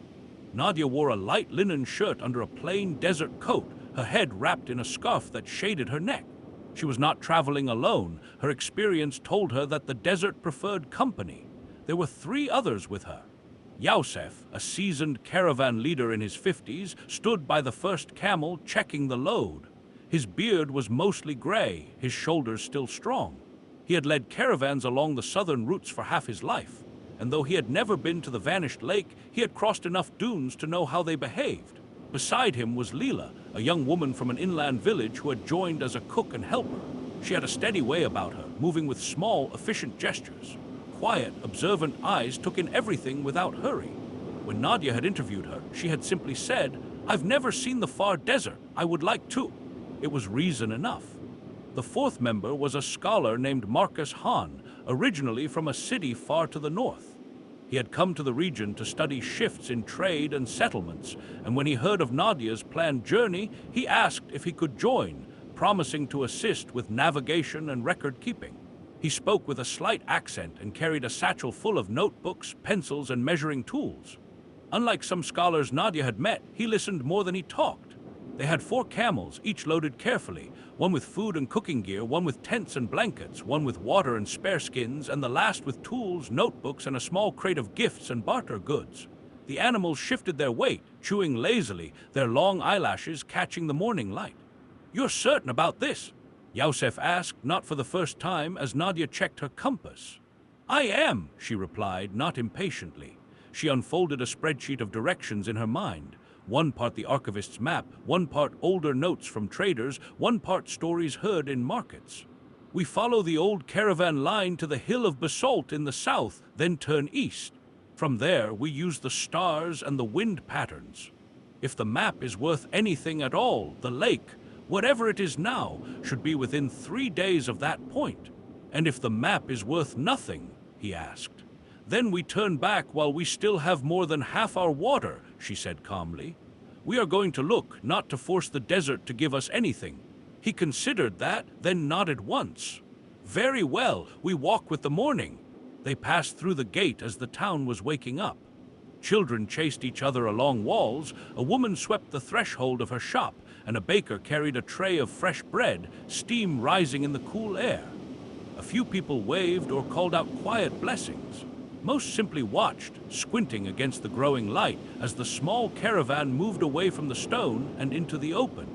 Nadia wore a light linen shirt under a plain desert coat, her head wrapped in a scarf that shaded her neck. She was not traveling alone. Her experience told her that the desert preferred company. There were 3 others with her. Yosef, a seasoned caravan leader in his 50s, stood by the first camel checking the load. His beard was mostly gray, his shoulders still strong. He had led caravans along the southern routes for half his life, and though he had never been to the vanished lake, he had crossed enough dunes to know how they behaved. Beside him was Leela, a young woman from an inland village who had joined as a cook and helper. She had a steady way about her, moving with small, efficient gestures. Quiet, observant eyes took in everything without hurry. When Nadia had interviewed her, she had simply said, "I've never seen the far desert. I would like to." It was reason enough. The fourth member was a scholar named Marcus Hahn, originally from a city far to the north. He had come to the region to study shifts in trade and settlements, and when he heard of Nadia's planned journey, he asked if he could join, promising to assist with navigation and record-keeping. He spoke with a slight accent and carried a satchel full of notebooks, pencils, and measuring tools. Unlike some scholars Nadia had met, he listened more than he talked. They had 4 camels, each loaded carefully, one with food and cooking gear, one with tents and blankets, one with water and spare skins, and the last with tools, notebooks, and a small crate of gifts and barter goods. The animals shifted their weight, chewing lazily, their long eyelashes catching the morning light. "You're certain about this?" Yusef asked, not for the first time, as Nadia checked her compass. "I am," she replied, not impatiently. She unfolded a spreadsheet of directions in her mind. One part the archivist's map, one part older notes from traders, one part stories heard in markets. "We follow the old caravan line to the hill of basalt in the south, then turn east. From there, we use the stars and the wind patterns. If the map is worth anything at all, the lake, whatever it is now, should be within 3 days of that point. And if the map is worth nothing," he asked, "then we turn back while we still have more than half our water," she said calmly. "We are going to look, not to force the desert to give us anything." He considered that, then nodded once. "Very well, we walk with the morning." They passed through the gate as the town was waking up. Children chased each other along walls, a woman swept the threshold of her shop, and a baker carried a tray of fresh bread, steam rising in the cool air. A few people waved or called out quiet blessings. Most simply watched, squinting against the growing light as the small caravan moved away from the stone and into the open.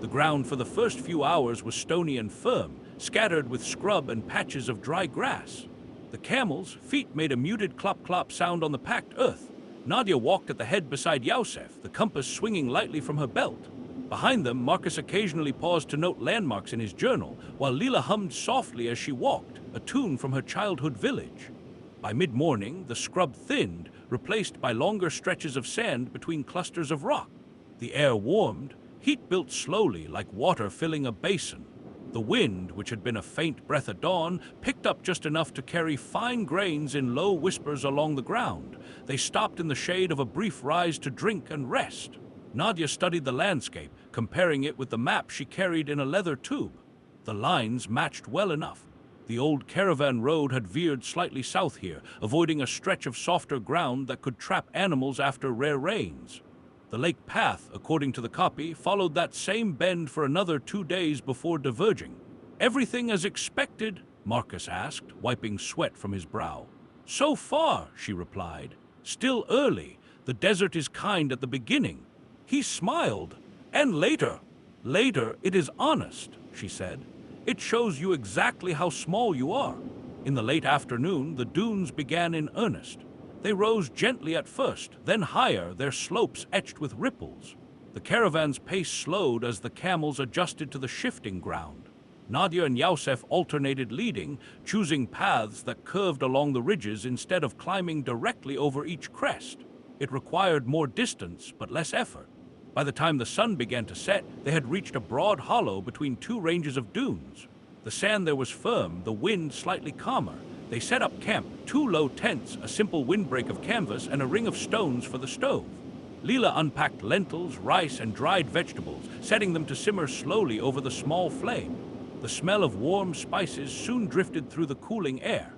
The ground for the first few hours was stony and firm, scattered with scrub and patches of dry grass. The camels' feet made a muted clop-clop sound on the packed earth. Nadia walked at the head beside Yusef, the compass swinging lightly from her belt. Behind them, Marcus occasionally paused to note landmarks in his journal, while Leela hummed softly as she walked, a tune from her childhood village. By mid-morning, the scrub thinned, replaced by longer stretches of sand between clusters of rock. The air warmed, heat built slowly like water filling a basin. The wind, which had been a faint breath at dawn, picked up just enough to carry fine grains in low whispers along the ground. They stopped in the shade of a brief rise to drink and rest. Nadia studied the landscape, comparing it with the map she carried in a leather tube. The lines matched well enough. The old caravan road had veered slightly south here, avoiding a stretch of softer ground that could trap animals after rare rains. The lake path, according to the copy, followed that same bend for another 2 days before diverging. "Everything as expected?" Marcus asked, wiping sweat from his brow. "So far," she replied. "Still early. The desert is kind at the beginning." He smiled. "And later. Later, it is honest," she said. "It shows you exactly how small you are." In the late afternoon, the dunes began in earnest. They rose gently at first, then higher, their slopes etched with ripples. The caravan's pace slowed as the camels adjusted to the shifting ground. Nadia and Yusef alternated leading, choosing paths that curved along the ridges instead of climbing directly over each crest. It required more distance, but less effort. By the time the sun began to set, they had reached a broad hollow between 2 ranges of dunes. The sand there was firm, the wind slightly calmer. They set up camp, 2 low tents, a simple windbreak of canvas, and a ring of stones for the stove. Leela unpacked lentils, rice, and dried vegetables, setting them to simmer slowly over the small flame. The smell of warm spices soon drifted through the cooling air.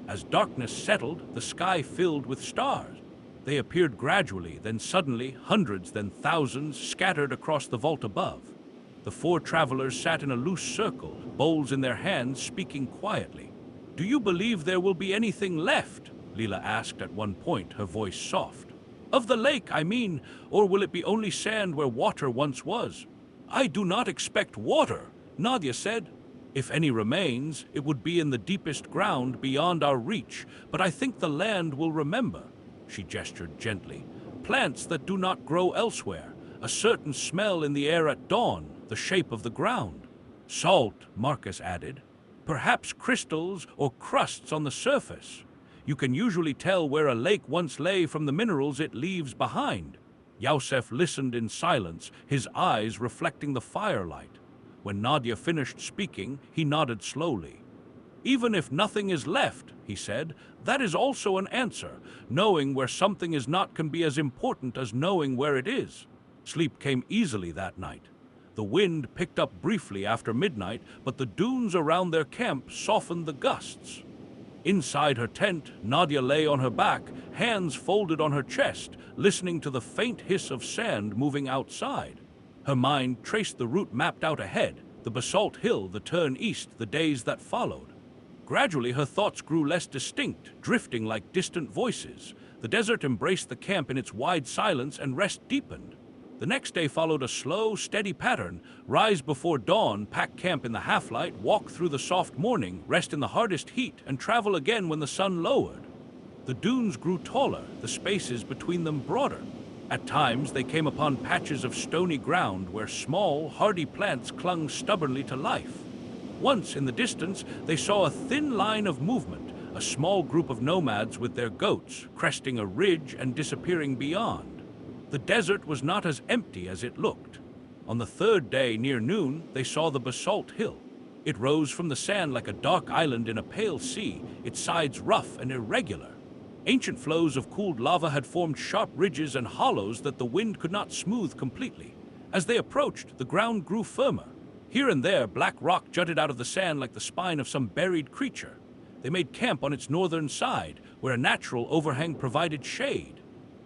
As darkness settled, the sky filled with stars. They appeared gradually, then suddenly, hundreds, then thousands, scattered across the vault above. The 4 travelers sat in a loose circle, bowls in their hands, speaking quietly. "Do you believe there will be anything left?" Leela asked at one point, her voice soft. "Of the lake, I mean, or will it be only sand where water once was?" I do not expect water, Nadia said. If any remains, it would be in the deepest ground beyond our reach, but I think the land will remember. She gestured gently. Plants that do not grow elsewhere, a certain smell in the air at dawn, the shape of the ground. Salt, Marcus added. Perhaps crystals or crusts on the surface. You can usually tell where a lake once lay from the minerals it leaves behind. Yusef listened in silence, his eyes reflecting the firelight. When Nadia finished speaking, he nodded slowly. Even if nothing is left, he said, that is also an answer. Knowing where something is not can be as important as knowing where it is. Sleep came easily that night. The wind picked up briefly after midnight, but the dunes around their camp softened the gusts. Inside her tent, Nadia lay on her back, hands folded on her chest, listening to the faint hiss of sand moving outside. Her mind traced the route mapped out ahead, the basalt hill, the turn east, the days that followed. Gradually, her thoughts grew less distinct, drifting like distant voices. The desert embraced the camp in its wide silence, and rest deepened. The next day followed a slow, steady pattern. Rise before dawn, pack camp in the half-light, walk through the soft morning, rest in the hardest heat, and travel again when the sun lowered. The dunes grew taller, the spaces between them broader. At times, they came upon patches of stony ground where small, hardy plants clung stubbornly to life. Once, in the distance, they saw a thin line of movement, a small group of nomads with their goats, cresting a ridge and disappearing beyond. The desert was not as empty as it looked. On the third day, near noon, they saw the basalt hill. It rose from the sand like a dark island in a pale sea, its sides rough and irregular. Ancient flows of cooled lava had formed sharp ridges and hollows that the wind could not smooth completely. As they approached, the ground grew firmer. Here and there, black rock jutted out of the sand like the spine of some buried creature. They made camp on its northern side, where a natural overhang provided shade.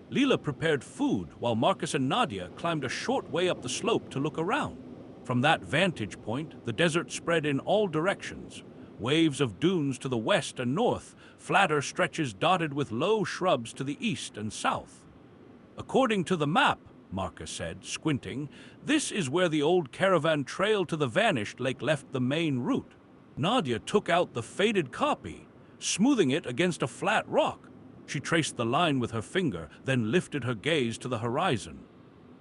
Leela prepared food, while Marcus and Nadia climbed a short way up the slope to look around. From that vantage point, the desert spread in all directions. Waves of dunes to the west and north, flatter stretches dotted with low shrubs to the east and south. According to the map, Marcus said, squinting, this is where the old caravan trail to the vanished lake left the main route. Nadia took out the faded copy, smoothing it against a flat rock. She traced the line with her finger, then lifted her gaze to the horizon.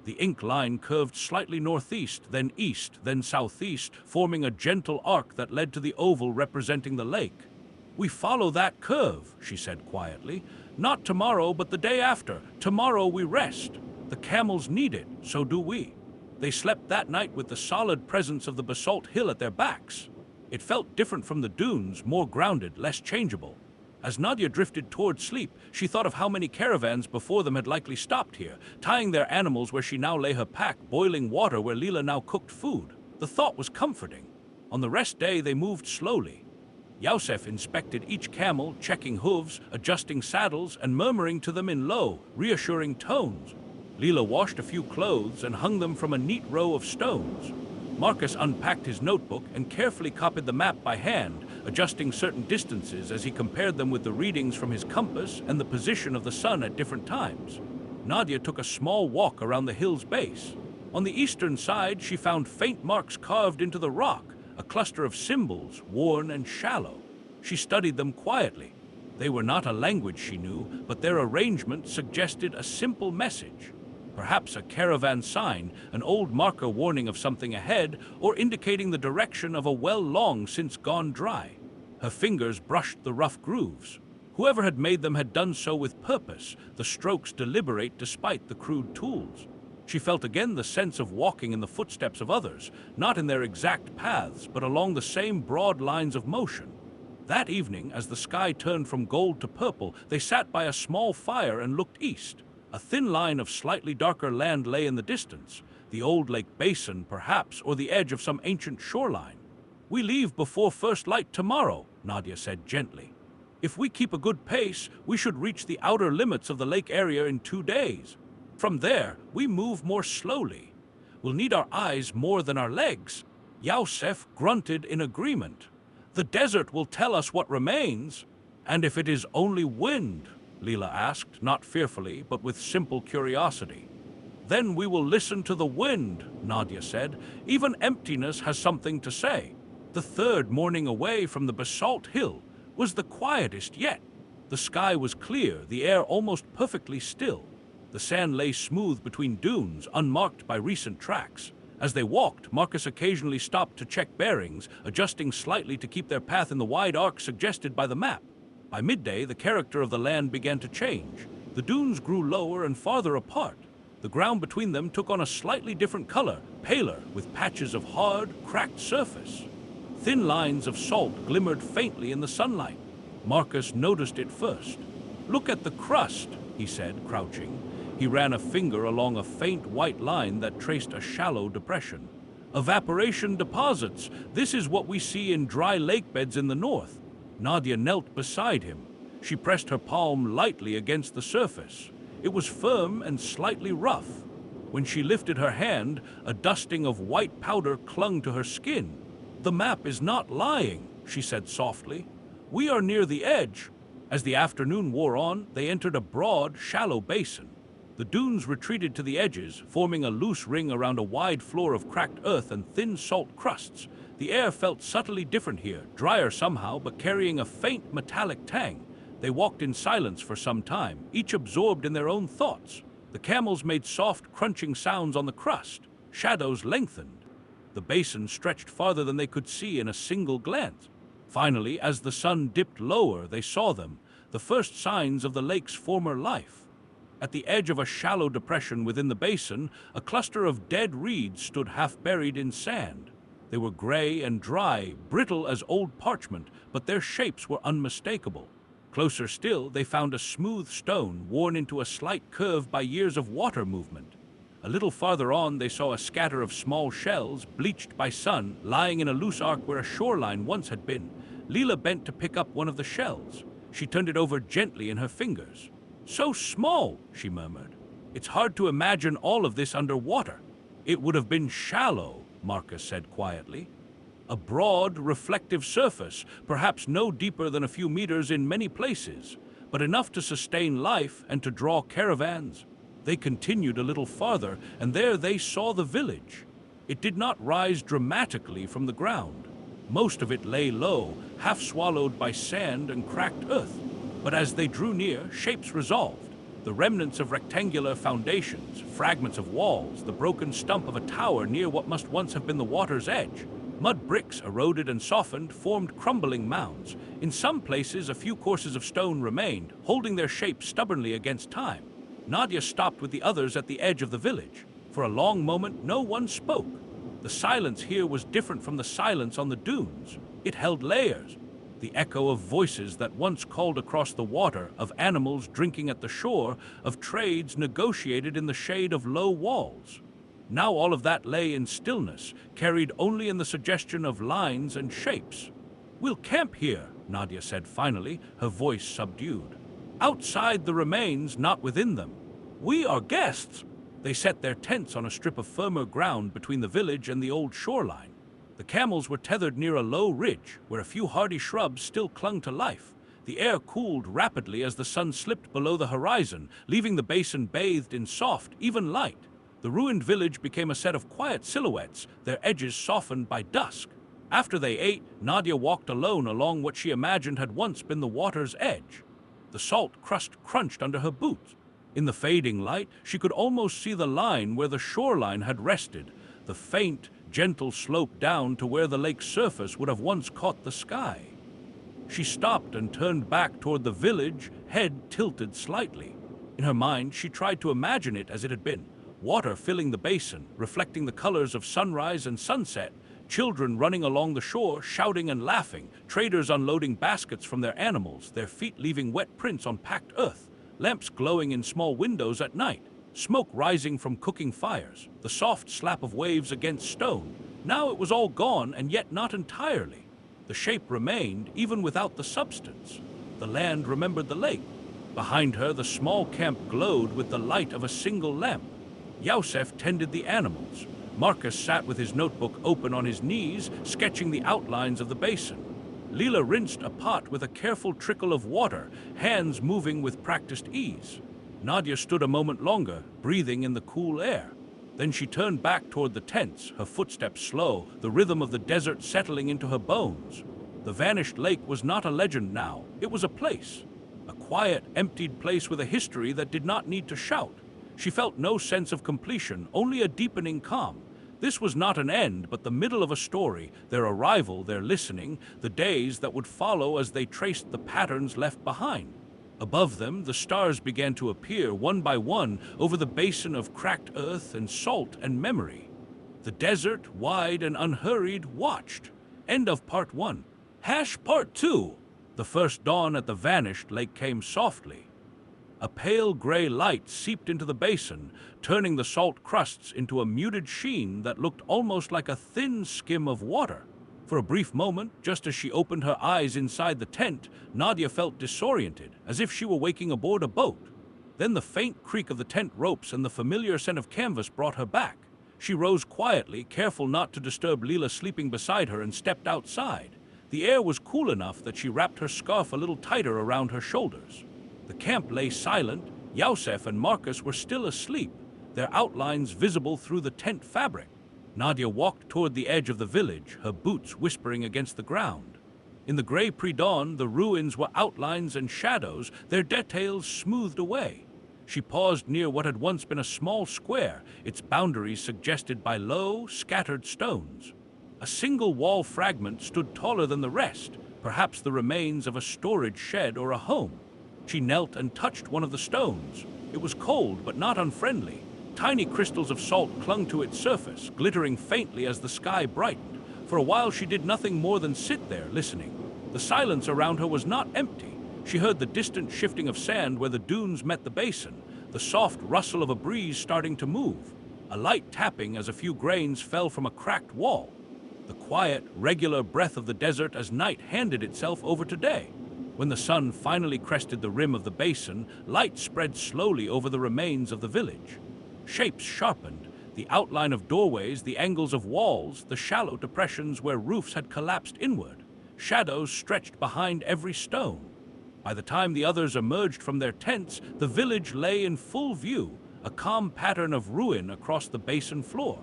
The ink line curved slightly northeast, then east, then southeast, forming a gentle arc that led to the oval representing the lake. We follow that curve, she said quietly. Not tomorrow, but the day after. Tomorrow we rest. The camels need it, so do we. They slept that night with the solid presence of the basalt hill at their backs. It felt different from the dunes, more grounded, less changeable. As Nadia drifted toward sleep, she thought of how many caravans before them had likely stopped here, tying their animals where she now lay her pack, boiling water where Leela now cooked food. The thought was comforting. On the rest day, they moved slowly. Yusef inspected each camel, checking hooves, adjusting saddles, and murmuring to them in low, reassuring tones. Leela washed a few clothes and hung them from a neat row of stones. Marcus unpacked his notebook and carefully copied the map by hand, adjusting certain distances as he compared them with the readings from his compass and the position of the sun at different times. Nadia took a small walk around the hill's base. On the eastern side, she found faint marks carved into the rock, a cluster of symbols, worn and shallow. She studied them quietly. They were not a language she knew, but their arrangement suggested a simple message. Perhaps a caravan sign, an old marker warning of something ahead, or indicating the direction of a well long since gone dry. Her fingers brushed the rough grooves. Whoever had made them had done so with purpose, the strokes deliberate despite the crude tools. She felt again the sense of walking in the footsteps of others, not in their exact paths, but along the same broad lines of motion. That evening, as the sky turned from gold to purple, they sat by a small fire and looked east. A thin line of slightly darker land lay in the distance, the old lake basin, perhaps, or the edge of some ancient shoreline. We leave before first light tomorrow, Nadia said gently. If we keep a good pace, we should reach the outer limits of the lake area in 2 days. From there, we move more slowly. We'll need our eyes more than our legs. Yusef grunted in agreement. The desert will tell us what remains, and if it is only wind, Leela asked, not fearfully, but with simple curiosity. Then we will listen to the wind, Nadia said. Even emptiness has something to say. The third morning away from the basalt hill was the quietest yet. The sky was clear, the air almost perfectly still. The sand lay smooth between dunes, unmarked by recent tracks. As they walked, Marcus occasionally stopped to check bearings, adjusting slightly to keep their path in the wide arc suggested by the map. By midday, the character of the land began to change. The dunes grew lower and farther apart. The ground between them took on a slightly different color, paler, with patches of hard, cracked surface. Thin lines of salt glimmered faintly in the sunlight. Marcus noticed it first. "Look at the crust," he said, crouching. He ran a finger along a faint white line that traced a shallow depression. "Evaporation deposits. This is what we see in dry lake beds in the north." Nadia knelt beside him. She pressed her palm lightly against the surface. It was firm and slightly rough. When she lifted her hand, a dusting of white powder clung to her skin. "The map is not lying," she said softly. "We are near the edge." As the afternoon wore on, they entered a broad, shallow basin. The dunes retreated to the edges, forming a loose ring around a wide floor of cracked earth and thin salt crusts. The air felt subtly different here, drier somehow, but carrying a faint metallic tang. They walked in silence for some time, each absorbed in their own thoughts. The camels made soft, crunching sounds on the crust. Shadows lengthened. The basin stretched farther than they could see in a single glance. Finally, as the sun dipped lower, they saw them, the first signs of the lake's former life. At the edge of a shallow depression within the basin, a cluster of dead reeds stood half buried in sand. They were gray and dry, brittle as old parchment, but their shapes were unmistakable. Closer still, they found a smooth stone worn into a slight curve by years of water movement. A little farther on, they saw a scatter of small shells, bleached by sun, lying in a loose arc where a shoreline once had been. Leela bent to pick up one of the shells. She turned it over gently in her fingers. "So small," she murmured. "It's hard to imagine all of this underwater." "It would have been shallow," Marcus said quietly. "A broad, reflective surface, perhaps no deeper than a few meters in many places, but enough to sustain life and to draw caravans." They continued a little farther, and there they saw the village. It did not rise dramatically from the ground. Most of it lay low, half swallowed by sand and cracked earth. But as they drew near, shapes resolved. The remnants of rectangular foundations, fragments of walls, the broken stump of a tower near what must once have been the water's edge. Mud bricks, eroded and softened, formed crumbling mounds. In some places, a few courses of stone remained, holding their shape stubbornly against time. Nadia stopped with the others at the edge of the village. For a long moment, no one spoke. The silence here was different from the silence on the dunes. It held layers. The echo of voices that once called across the water, of animals drinking at the shore, of trades negotiated in the shade of low walls. Now all of that lay in stillness, carried only in the suggestion of lines and shapes. "We'll camp here," Nadia said finally, her voice subdued. "Outside the remains, not within them. We are guests." They set their tents on a strip of firmer ground between the village and the old shoreline. The camels were tethered near a low ridge, where a few hardy shrubs still clung to life. The air cooled rapidly as the sun slipped below the horizon, leaving the basin bathed in soft, even light. The ruined village became a set of quiet silhouettes, their edges softened by dusk. After they ate, Nadia walked alone along what she imagined had once been the water's edge. The salt crust crunched under her boots. In the fading light, she could almost see the line where the shoreline had rested, the faint, gentle slope down to where the lake's surface would have once caught the sky. She stopped and turned back toward the village, head tilted slightly. In her mind, she tried to imagine it as it had been. Water filling the basin, reflecting the colors of sunrise and sunset, children running along the shore, shouting and laughing, traders unloading baskets from their animals, their feet leaving wet prints on packed earth, lamps glowing in small windows at night, smoke rising from cooking fires, the soft slap of waves against stone. Now it was all gone, and yet not entirely. The shape remained, even without the substance. The land remembered the lake. Behind her, the small camp glowed with the light of a single lamp. Yosef tended the animals. Marcus sat with his notebook open on his knees, sketching the outlines of the basin. Leela rinsed a pot with a careful trickle of water, hands moving with practiced ease. Nadia stood a moment longer, breathing in the cool air. Then she turned back toward the tents, her footsteps slow, the rhythm of the desert settling into her bones. The vanished lake was not a legend now, it was a place. A quiet, emptied place with a history that did not need to shout. She felt no sense of completion, only a deepening calm. This was not an end, but the middle of a story, their arrival, their listening, the days that would follow as they traced the patterns left behind. Above them, the stars began to appear one by one over the basin of cracked earth and salt and memory. The desert, wide and unhurried, watched. End of part 1. Part 2. The first dawn at the vanished lake came softly. A pale gray light seeped into the basin, turning the salt crusts into a muted sheen that looked almost like a thin skim of water. For a brief moment, just as she opened her eyes inside the tent, Nadia felt disoriented, as if she were waking aboard a boat. Then the faint creak of the tent ropes and the familiar scent of canvas brought her back. She rose quietly, careful not to disturb Leela sleeping beside her, and stepped outside. The air was cool enough that she wrapped her scarf a little tighter around her shoulders. The camp lay silent. Yosef and Marcus were still asleep, their outlines visible through the tent fabric. Nadia walked toward the edge of the village, her boots whispering against the ground. In the gray pre-dawn, the ruins were outlines and shadows, their details smoothed away. She paused near what had once been a small square, its boundaries suggested by low, scattered stones. A single wall fragment stood taller than the rest, perhaps the remains of a storage shed or a home. She knelt and touched one of the stones. It was cold, but not unfriendly. Tiny crystals of salt clung to its surface, glittering faintly as the sky brightened. For a while she did nothing more than sit there, listening. The silence around her was not empty. She heard the distant shifting of sand where the dunes met the basin, the soft rustle of a breeze starting to move, a light tapping as a few grains fell from a cracked wall. The quiet, regular breath of the desert as night handed itself over to day. When the sun finally crested the rim of the basin, light spread slowly over the remains of the village. Shapes sharpened, the outline of doorways, the angles of walls, the shallow depressions where roofs had collapsed inward. Shadows stretched behind every stone. By the time the others emerged from their tents, the village lay in full view, a calm pattern of ruin across the basin floor.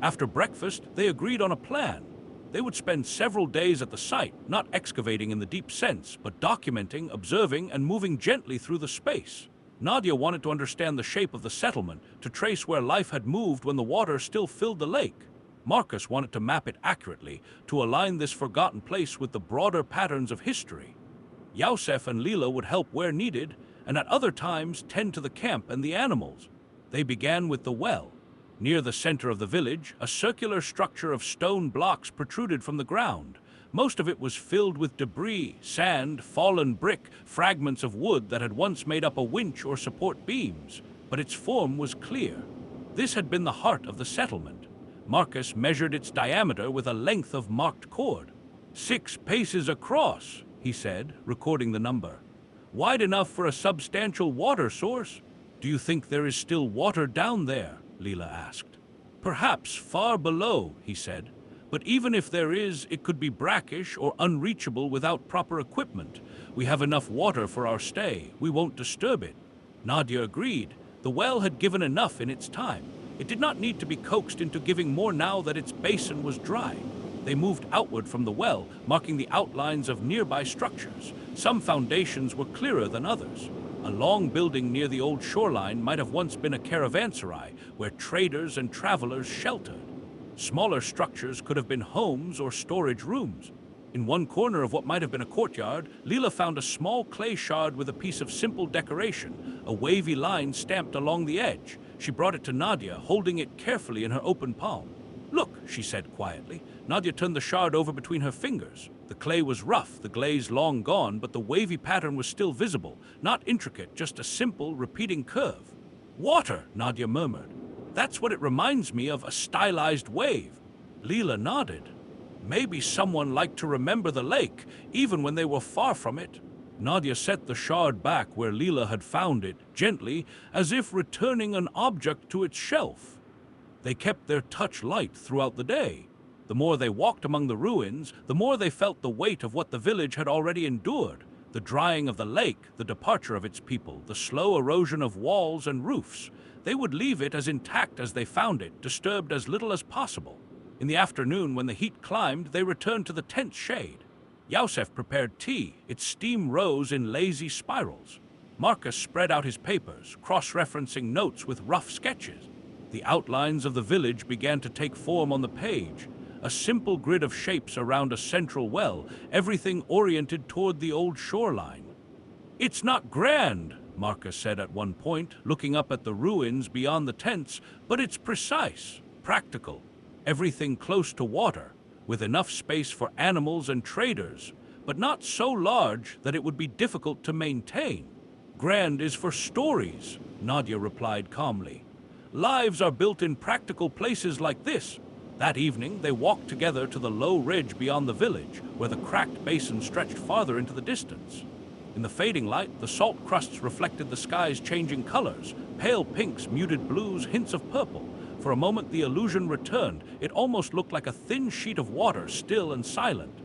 After breakfast, they agreed on a plan. They would spend several days at the site, not excavating in the deep sense, but documenting, observing, and moving gently through the space. Nadia wanted to understand the shape of the settlement, to trace where life had moved when the water still filled the lake. Marcus wanted to map it accurately, to align this forgotten place with the broader patterns of history. Yosef and Leela would help where needed, and at other times tend to the camp and the animals. They began with the well. Near the center of the village, a circular structure of stone blocks protruded from the ground. Most of it was filled with debris, sand, fallen brick, fragments of wood that had once made up a winch or support beams, but its form was clear. This had been the heart of the settlement. Marcus measured its diameter with a length of marked cord. 6 paces across, he said, recording the number. Wide enough for a substantial water source. Do you think there is still water down there? Leela asked. Perhaps far below, he said. But even if there is, it could be brackish or unreachable without proper equipment. We have enough water for our stay. We won't disturb it. Nadia agreed. The well had given enough in its time. It did not need to be coaxed into giving more now that its basin was dry. They moved outward from the well, marking the outlines of nearby structures. Some foundations were clearer than others. A long building near the old shoreline might have once been a caravanserai, where traders and travelers sheltered. Smaller structures could have been homes or storage rooms. In one corner of what might have been a courtyard, Leela found a small clay shard with a piece of simple decoration, a wavy line stamped along the edge. She brought it to Nadia, holding it carefully in her open palm. Look, she said quietly. Nadia turned the shard over between her fingers. The clay was rough, the glaze long gone, but the wavy pattern was still visible, not intricate, just a simple, repeating curve. Water, Nadia murmured. That's what it reminds me of, a stylized wave. Leela nodded. Maybe someone liked to remember the lake, even when they were far from it. Nadia set the shard back where Leela had found it, gently, as if returning an object to its shelf. They kept their touch light throughout the day. The more they walked among the ruins, the more they felt the weight of what the village had already endured. The drying of the lake, the departure of its people, the slow erosion of walls and roofs. They would leave it as intact as they found it, disturbed as little as possible. In the afternoon, when the heat climbed, they returned to the tent's shade. Yusef prepared tea. Its steam rose in lazy spirals. Marcus spread out his papers, cross-referencing notes with rough sketches. The outlines of the village began to take form on the page, a simple grid of shapes around a central well, everything oriented toward the old shoreline. "It's not grand," Marcus said at one point, looking up at the ruins beyond the tents, "but it's precise, practical, everything close to water, with enough space for animals and traders, but not so large that it would be difficult to maintain." "Grand is for stories," Nadia replied calmly. "Lives are built in practical places like this." That evening, they walked together to the low ridge beyond the village, where the cracked basin stretched farther into the distance. In the fading light, the salt crusts reflected the sky's changing colors, pale pinks, muted blues, hints of purple. For a moment, the illusion returned. It almost looked like a thin sheet of water, still and silent.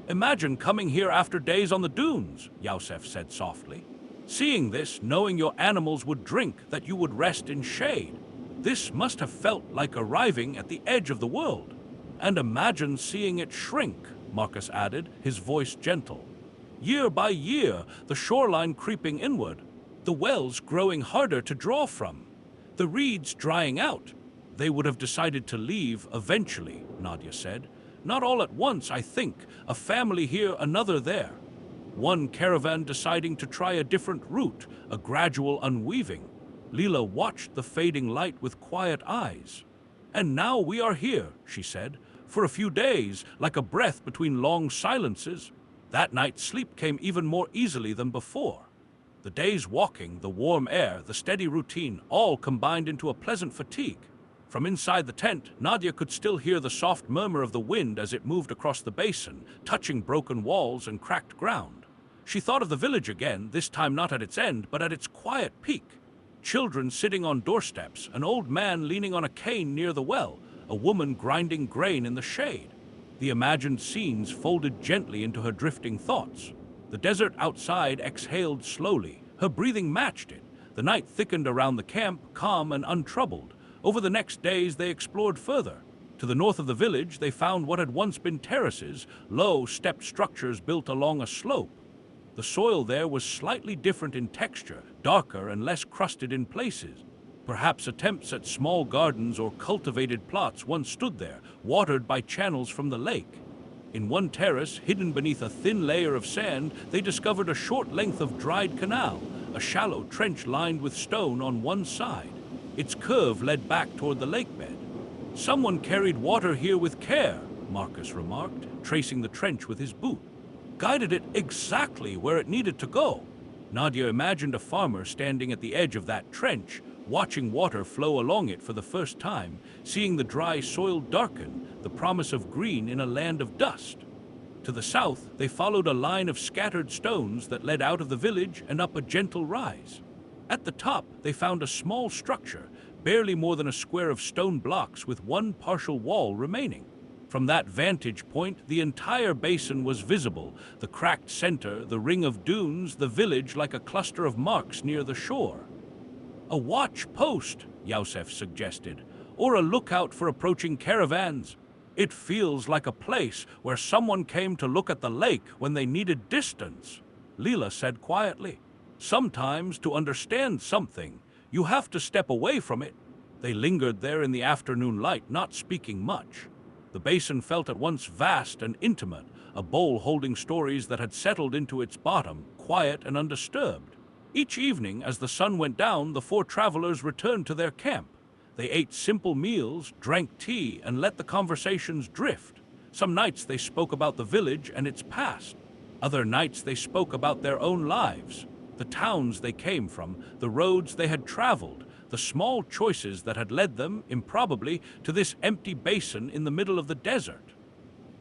"Imagine coming here after days on the dunes," Yusef said softly. "Seeing this, knowing your animals would drink, that you would rest in shade. This must have felt like arriving at the edge of the world. And imagine seeing it shrink," Marcus added, his voice gentle. "Year by year, the shoreline creeping inward, the wells growing harder to draw from, the reeds drying out. They would have decided to leave eventually," Nadia said. "Not all at once, I think. A family here, another there. One caravan deciding to try a different route, a gradual unweaving." Leela watched the fading light with quiet eyes. "And now we are here," she said, "for a few days, like a breath between long silences." That night, sleep came even more easily than before. The day's walking, the warm air, the steady routine, all combined into a pleasant fatigue. From inside the tent, Nadia could still hear the soft murmur of the wind as it moved across the basin, touching broken walls and cracked ground. She thought of the village again, this time not at its end, but at its quiet peak. Children sitting on doorsteps, an old man leaning on a cane near the well, a woman grinding grain in the shade. The imagined scenes folded gently into her drifting thoughts. The desert outside exhaled slowly. Her breathing matched it. The night thickened around the camp, calm and untroubled. Over the next days, they explored further. To the north of the village, they found what had once been terraces, low, stepped structures built along a slope. The soil there was slightly different in texture, darker and less crusted in places. Perhaps attempts at small gardens or cultivated plots once stood there, watered by channels from the lake. In one terrace, hidden beneath a thin layer of sand, they discovered a short length of dried canal, a shallow trench lined with stone on one side. Its curve led back toward the lake bed. "Someone carried water here with care," Marcus remarked, tracing the trench with his boot. "Guided it exactly where it needed to go." Nadia imagined a farmer standing at the edge of that trench, watching water flow along it for the first time, seeing the dry soil darken, the promise of green in a land of dust. To the south, they followed a line of scattered stones that led out of the village and up a gentle rise. At the top, they found a small structure, barely more than a square of stone blocks with one partial wall remaining. From that vantage point, the entire basin was visible, the cracked center, the ring of dunes, the village like a cluster of marks near the shore. "A watch post," Yusef suggested, "or a lookout for approaching caravans. It feels like a place where someone came to look at the lake when they needed distance," Leela said quietly. "Sometimes, to understand something, you have to step away from it." They lingered there in the afternoon light, not speaking much. The basin felt at once vast and intimate, a bowl holding stories that had settled into its bottom, quiet and undisturbed. Each evening, as the sun went down, the four travelers returned to their camp. They ate simple meals, drank tea, and let the conversations drift. Some nights they spoke about the village and its past. Other nights they spoke about their own lives, the towns they came from, the roads they had traveled, the small choices that had led them, improbably, to this empty basin in the middle of the desert.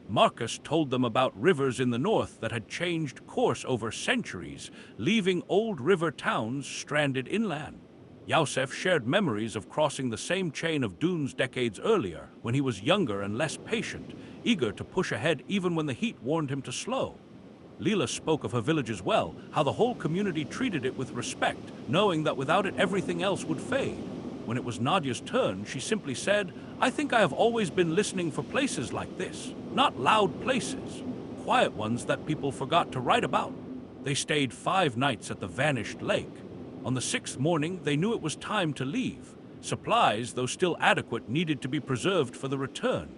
Marcus told them about rivers in the north that had changed course over centuries, leaving old river towns stranded inland. Yusef shared memories of crossing the same chain of dunes decades earlier, when he was younger and less patient, eager to push ahead even when the heat warned him to slow. Leela spoke of her village as well, how the whole community treated it with respect, knowing that without it everything else would fade. When it was Nadia's turn, she simply said, "I think I have always been listening for places like this. Not loud places, quiet ones that people forgot to write about." They stayed 5 nights at the vanished lake. On the 6th morning, they knew it was time to leave. Supplies, though still adequate, needed to be preserved for the return.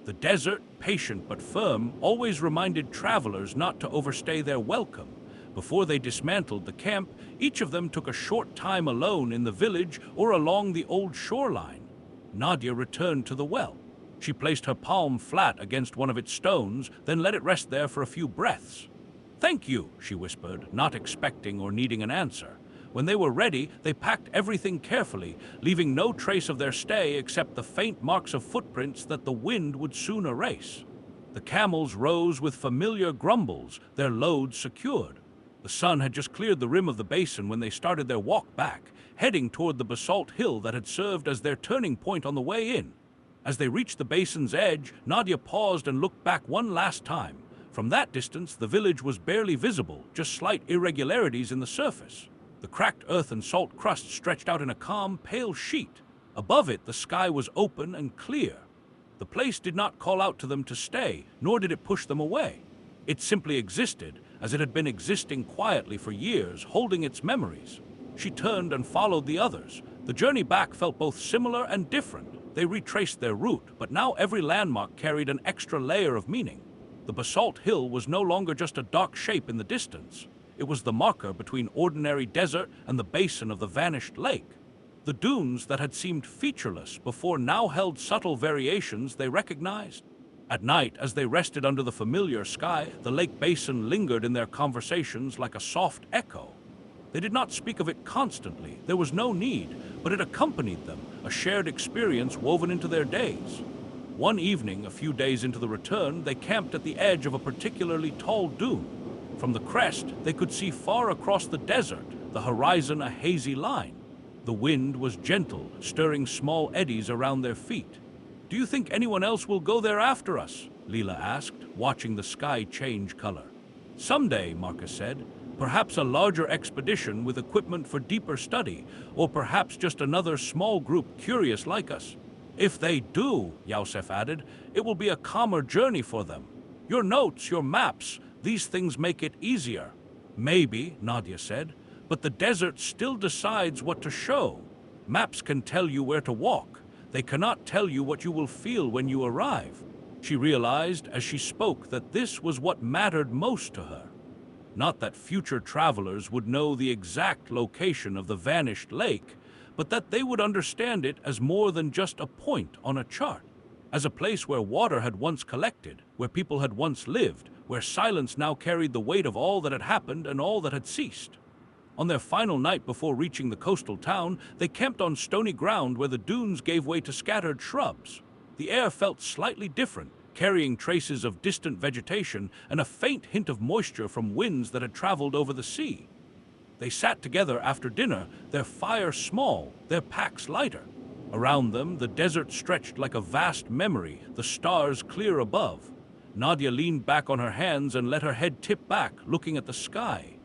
The desert, patient but firm, always reminded travelers not to overstay their welcome. Before they dismantled the camp, each of them took a short time alone in the village or along the old shoreline. Nadia returned to the well. She placed her palm flat against one of its stones, then let it rest there for a few breaths. "Thank you," she whispered, not expecting or needing an answer. When they were ready, they packed everything carefully, leaving no trace of their stay except the faint marks of footprints that the wind would soon erase. The camels rose with familiar grumbles, their loads secured. The sun had just cleared the rim of the basin when they started their walk back, heading toward the basalt hill that had served as their turning point on the way in. As they reached the basin's edge, Nadia paused and looked back one last time. From that distance, the village was barely visible, just slight irregularities in the surface. The cracked earth and salt crust stretched out in a calm, pale sheet. Above it, the sky was open and clear. The place did not call out to them to stay, nor did it push them away. It simply existed, as it had been existing quietly for years, holding its memories. She turned and followed the others. The journey back felt both similar and different. They retraced their route, but now every landmark carried an extra layer of meaning. The basalt hill was no longer just a dark shape in the distance. It was the marker between ordinary desert and the basin of the vanished lake. The dunes that had seemed featureless before now held subtle variations they recognized. At night, as they rested under the familiar sky, the lake basin lingered in their conversations like a soft echo. They did not speak of it constantly, there was no need, but it accompanied them, a shared experience woven into their days. One evening, a few days into the return, they camped at the edge of a particularly tall dune. From the crest, they could see far across the desert, the horizon a hazy line. The wind was gentle, stirring small eddies around their feet. "Do you think anyone else will go there after us?" Leela asked, watching the sky change color. "Someday," Marcus said. "Perhaps a larger expedition with equipment for deeper study, or perhaps just another small group curious like us. If they do," Yusef added, "it will be a calmer journey for them. Your notes, your maps, these things make it easier." "Maybe," Nadia said, "but the desert still decides what to show. Maps can tell you where to walk. They cannot tell you what you will feel when you arrive." She realized as she spoke that this was what mattered most to her. Not that future travelers would know the exact location of the vanished lake, but that they would understand it as more than just a point on a chart, as a place where water had once collected, where people had once lived, where silence now carried the weight of all that had happened and all that had ceased. On their final night before reaching the coastal town, they camped on stony ground where the dunes gave way to scattered shrubs. The air felt slightly different, carrying traces of distant vegetation and a faint hint of moisture from winds that had traveled over the sea. They sat together after dinner, their fire small, their packs lighter. Around them, the desert stretched like a vast memory, the stars clear above. Nadia leaned back on her hands and let her head tip back, looking at the sky.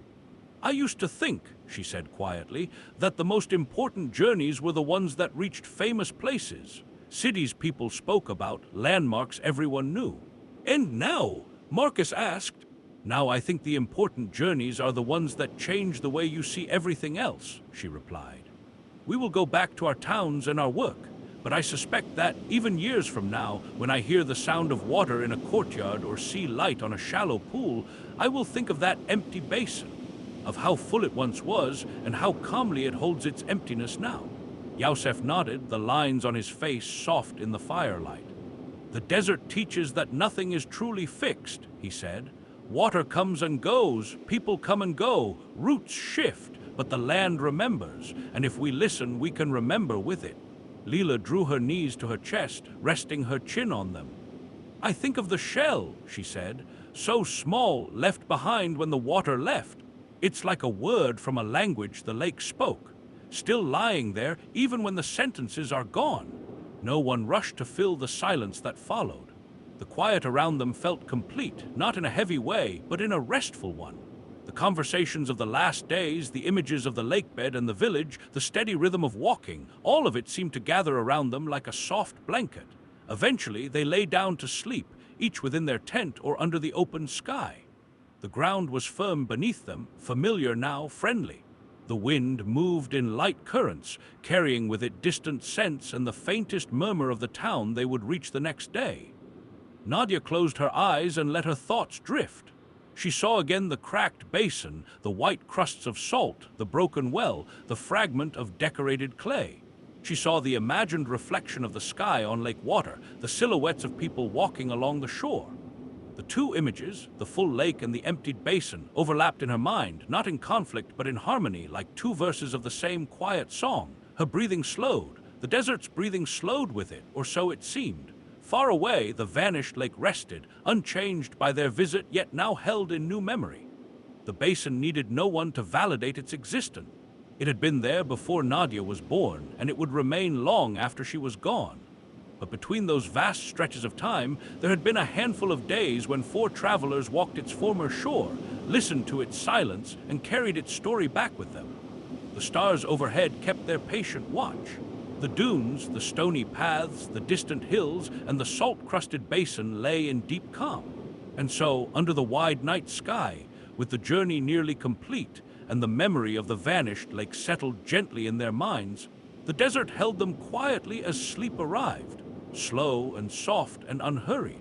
"I used to think," she said quietly, "that the most important journeys were the ones that reached famous places. Cities people spoke about, landmarks everyone knew. And now?" Marcus asked. "Now I think the important journeys are the ones that change the way you see everything else," she replied. "We will go back to our towns and our work, but I suspect that, even years from now, when I hear the sound of water in a courtyard or see light on a shallow pool, I will think of that empty basin, of how full it once was and how calmly it holds its emptiness now." Yusef nodded, the lines on his face soft in the firelight. "The desert teaches that nothing is truly fixed," he said. "Water comes and goes, people come and go, roots shift, but the land remembers, and if we listen, we can remember with it." Leela drew her knees to her chest, resting her chin on them. "I think of the shell," she said, "so small, left behind when the water left. It's like a word from a language the lake spoke, still lying there even when the sentences are gone. No one rushed to fill the silence that followed. The quiet around them felt complete, not in a heavy way, but in a restful one. The conversations of the last days, the images of the lakebed and the village, the steady rhythm of walking, all of it seemed to gather around them like a soft blanket. Eventually, they lay down to sleep, each within their tent or under the open sky. The ground was firm beneath them, familiar now, friendly. The wind moved in light currents, carrying with it distant scents and the faintest murmur of the town they would reach the next day. Nadia closed her eyes and let her thoughts drift. She saw again the cracked basin, the white crusts of salt, the broken well, the fragment of decorated clay. She saw the imagined reflection of the sky on lake water, the silhouettes of people walking along the shore. The two images, the full lake and the emptied basin, overlapped in her mind, not in conflict but in harmony, like two verses of the same quiet song. Her breathing slowed, the desert's breathing slowed with it, or so it seemed. Far away, the vanished lake rested, unchanged by their visit, yet now held in new memory. The basin needed no one to validate its existence. It had been there before Nadia was born, and it would remain long after she was gone. But between those vast stretches of time, there had been a handful of days when four travelers walked its former shore, listened to its silence, and carried its story back with them. The stars overhead kept their patient watch. The dunes, the stony paths, the distant hills, and the salt-crusted basin lay in deep calm. And so, under the wide night sky, with the journey nearly complete, and the memory of the vanished lake settled gently in their minds, the desert held them quietly as sleep arrived, slow and soft and unhurried.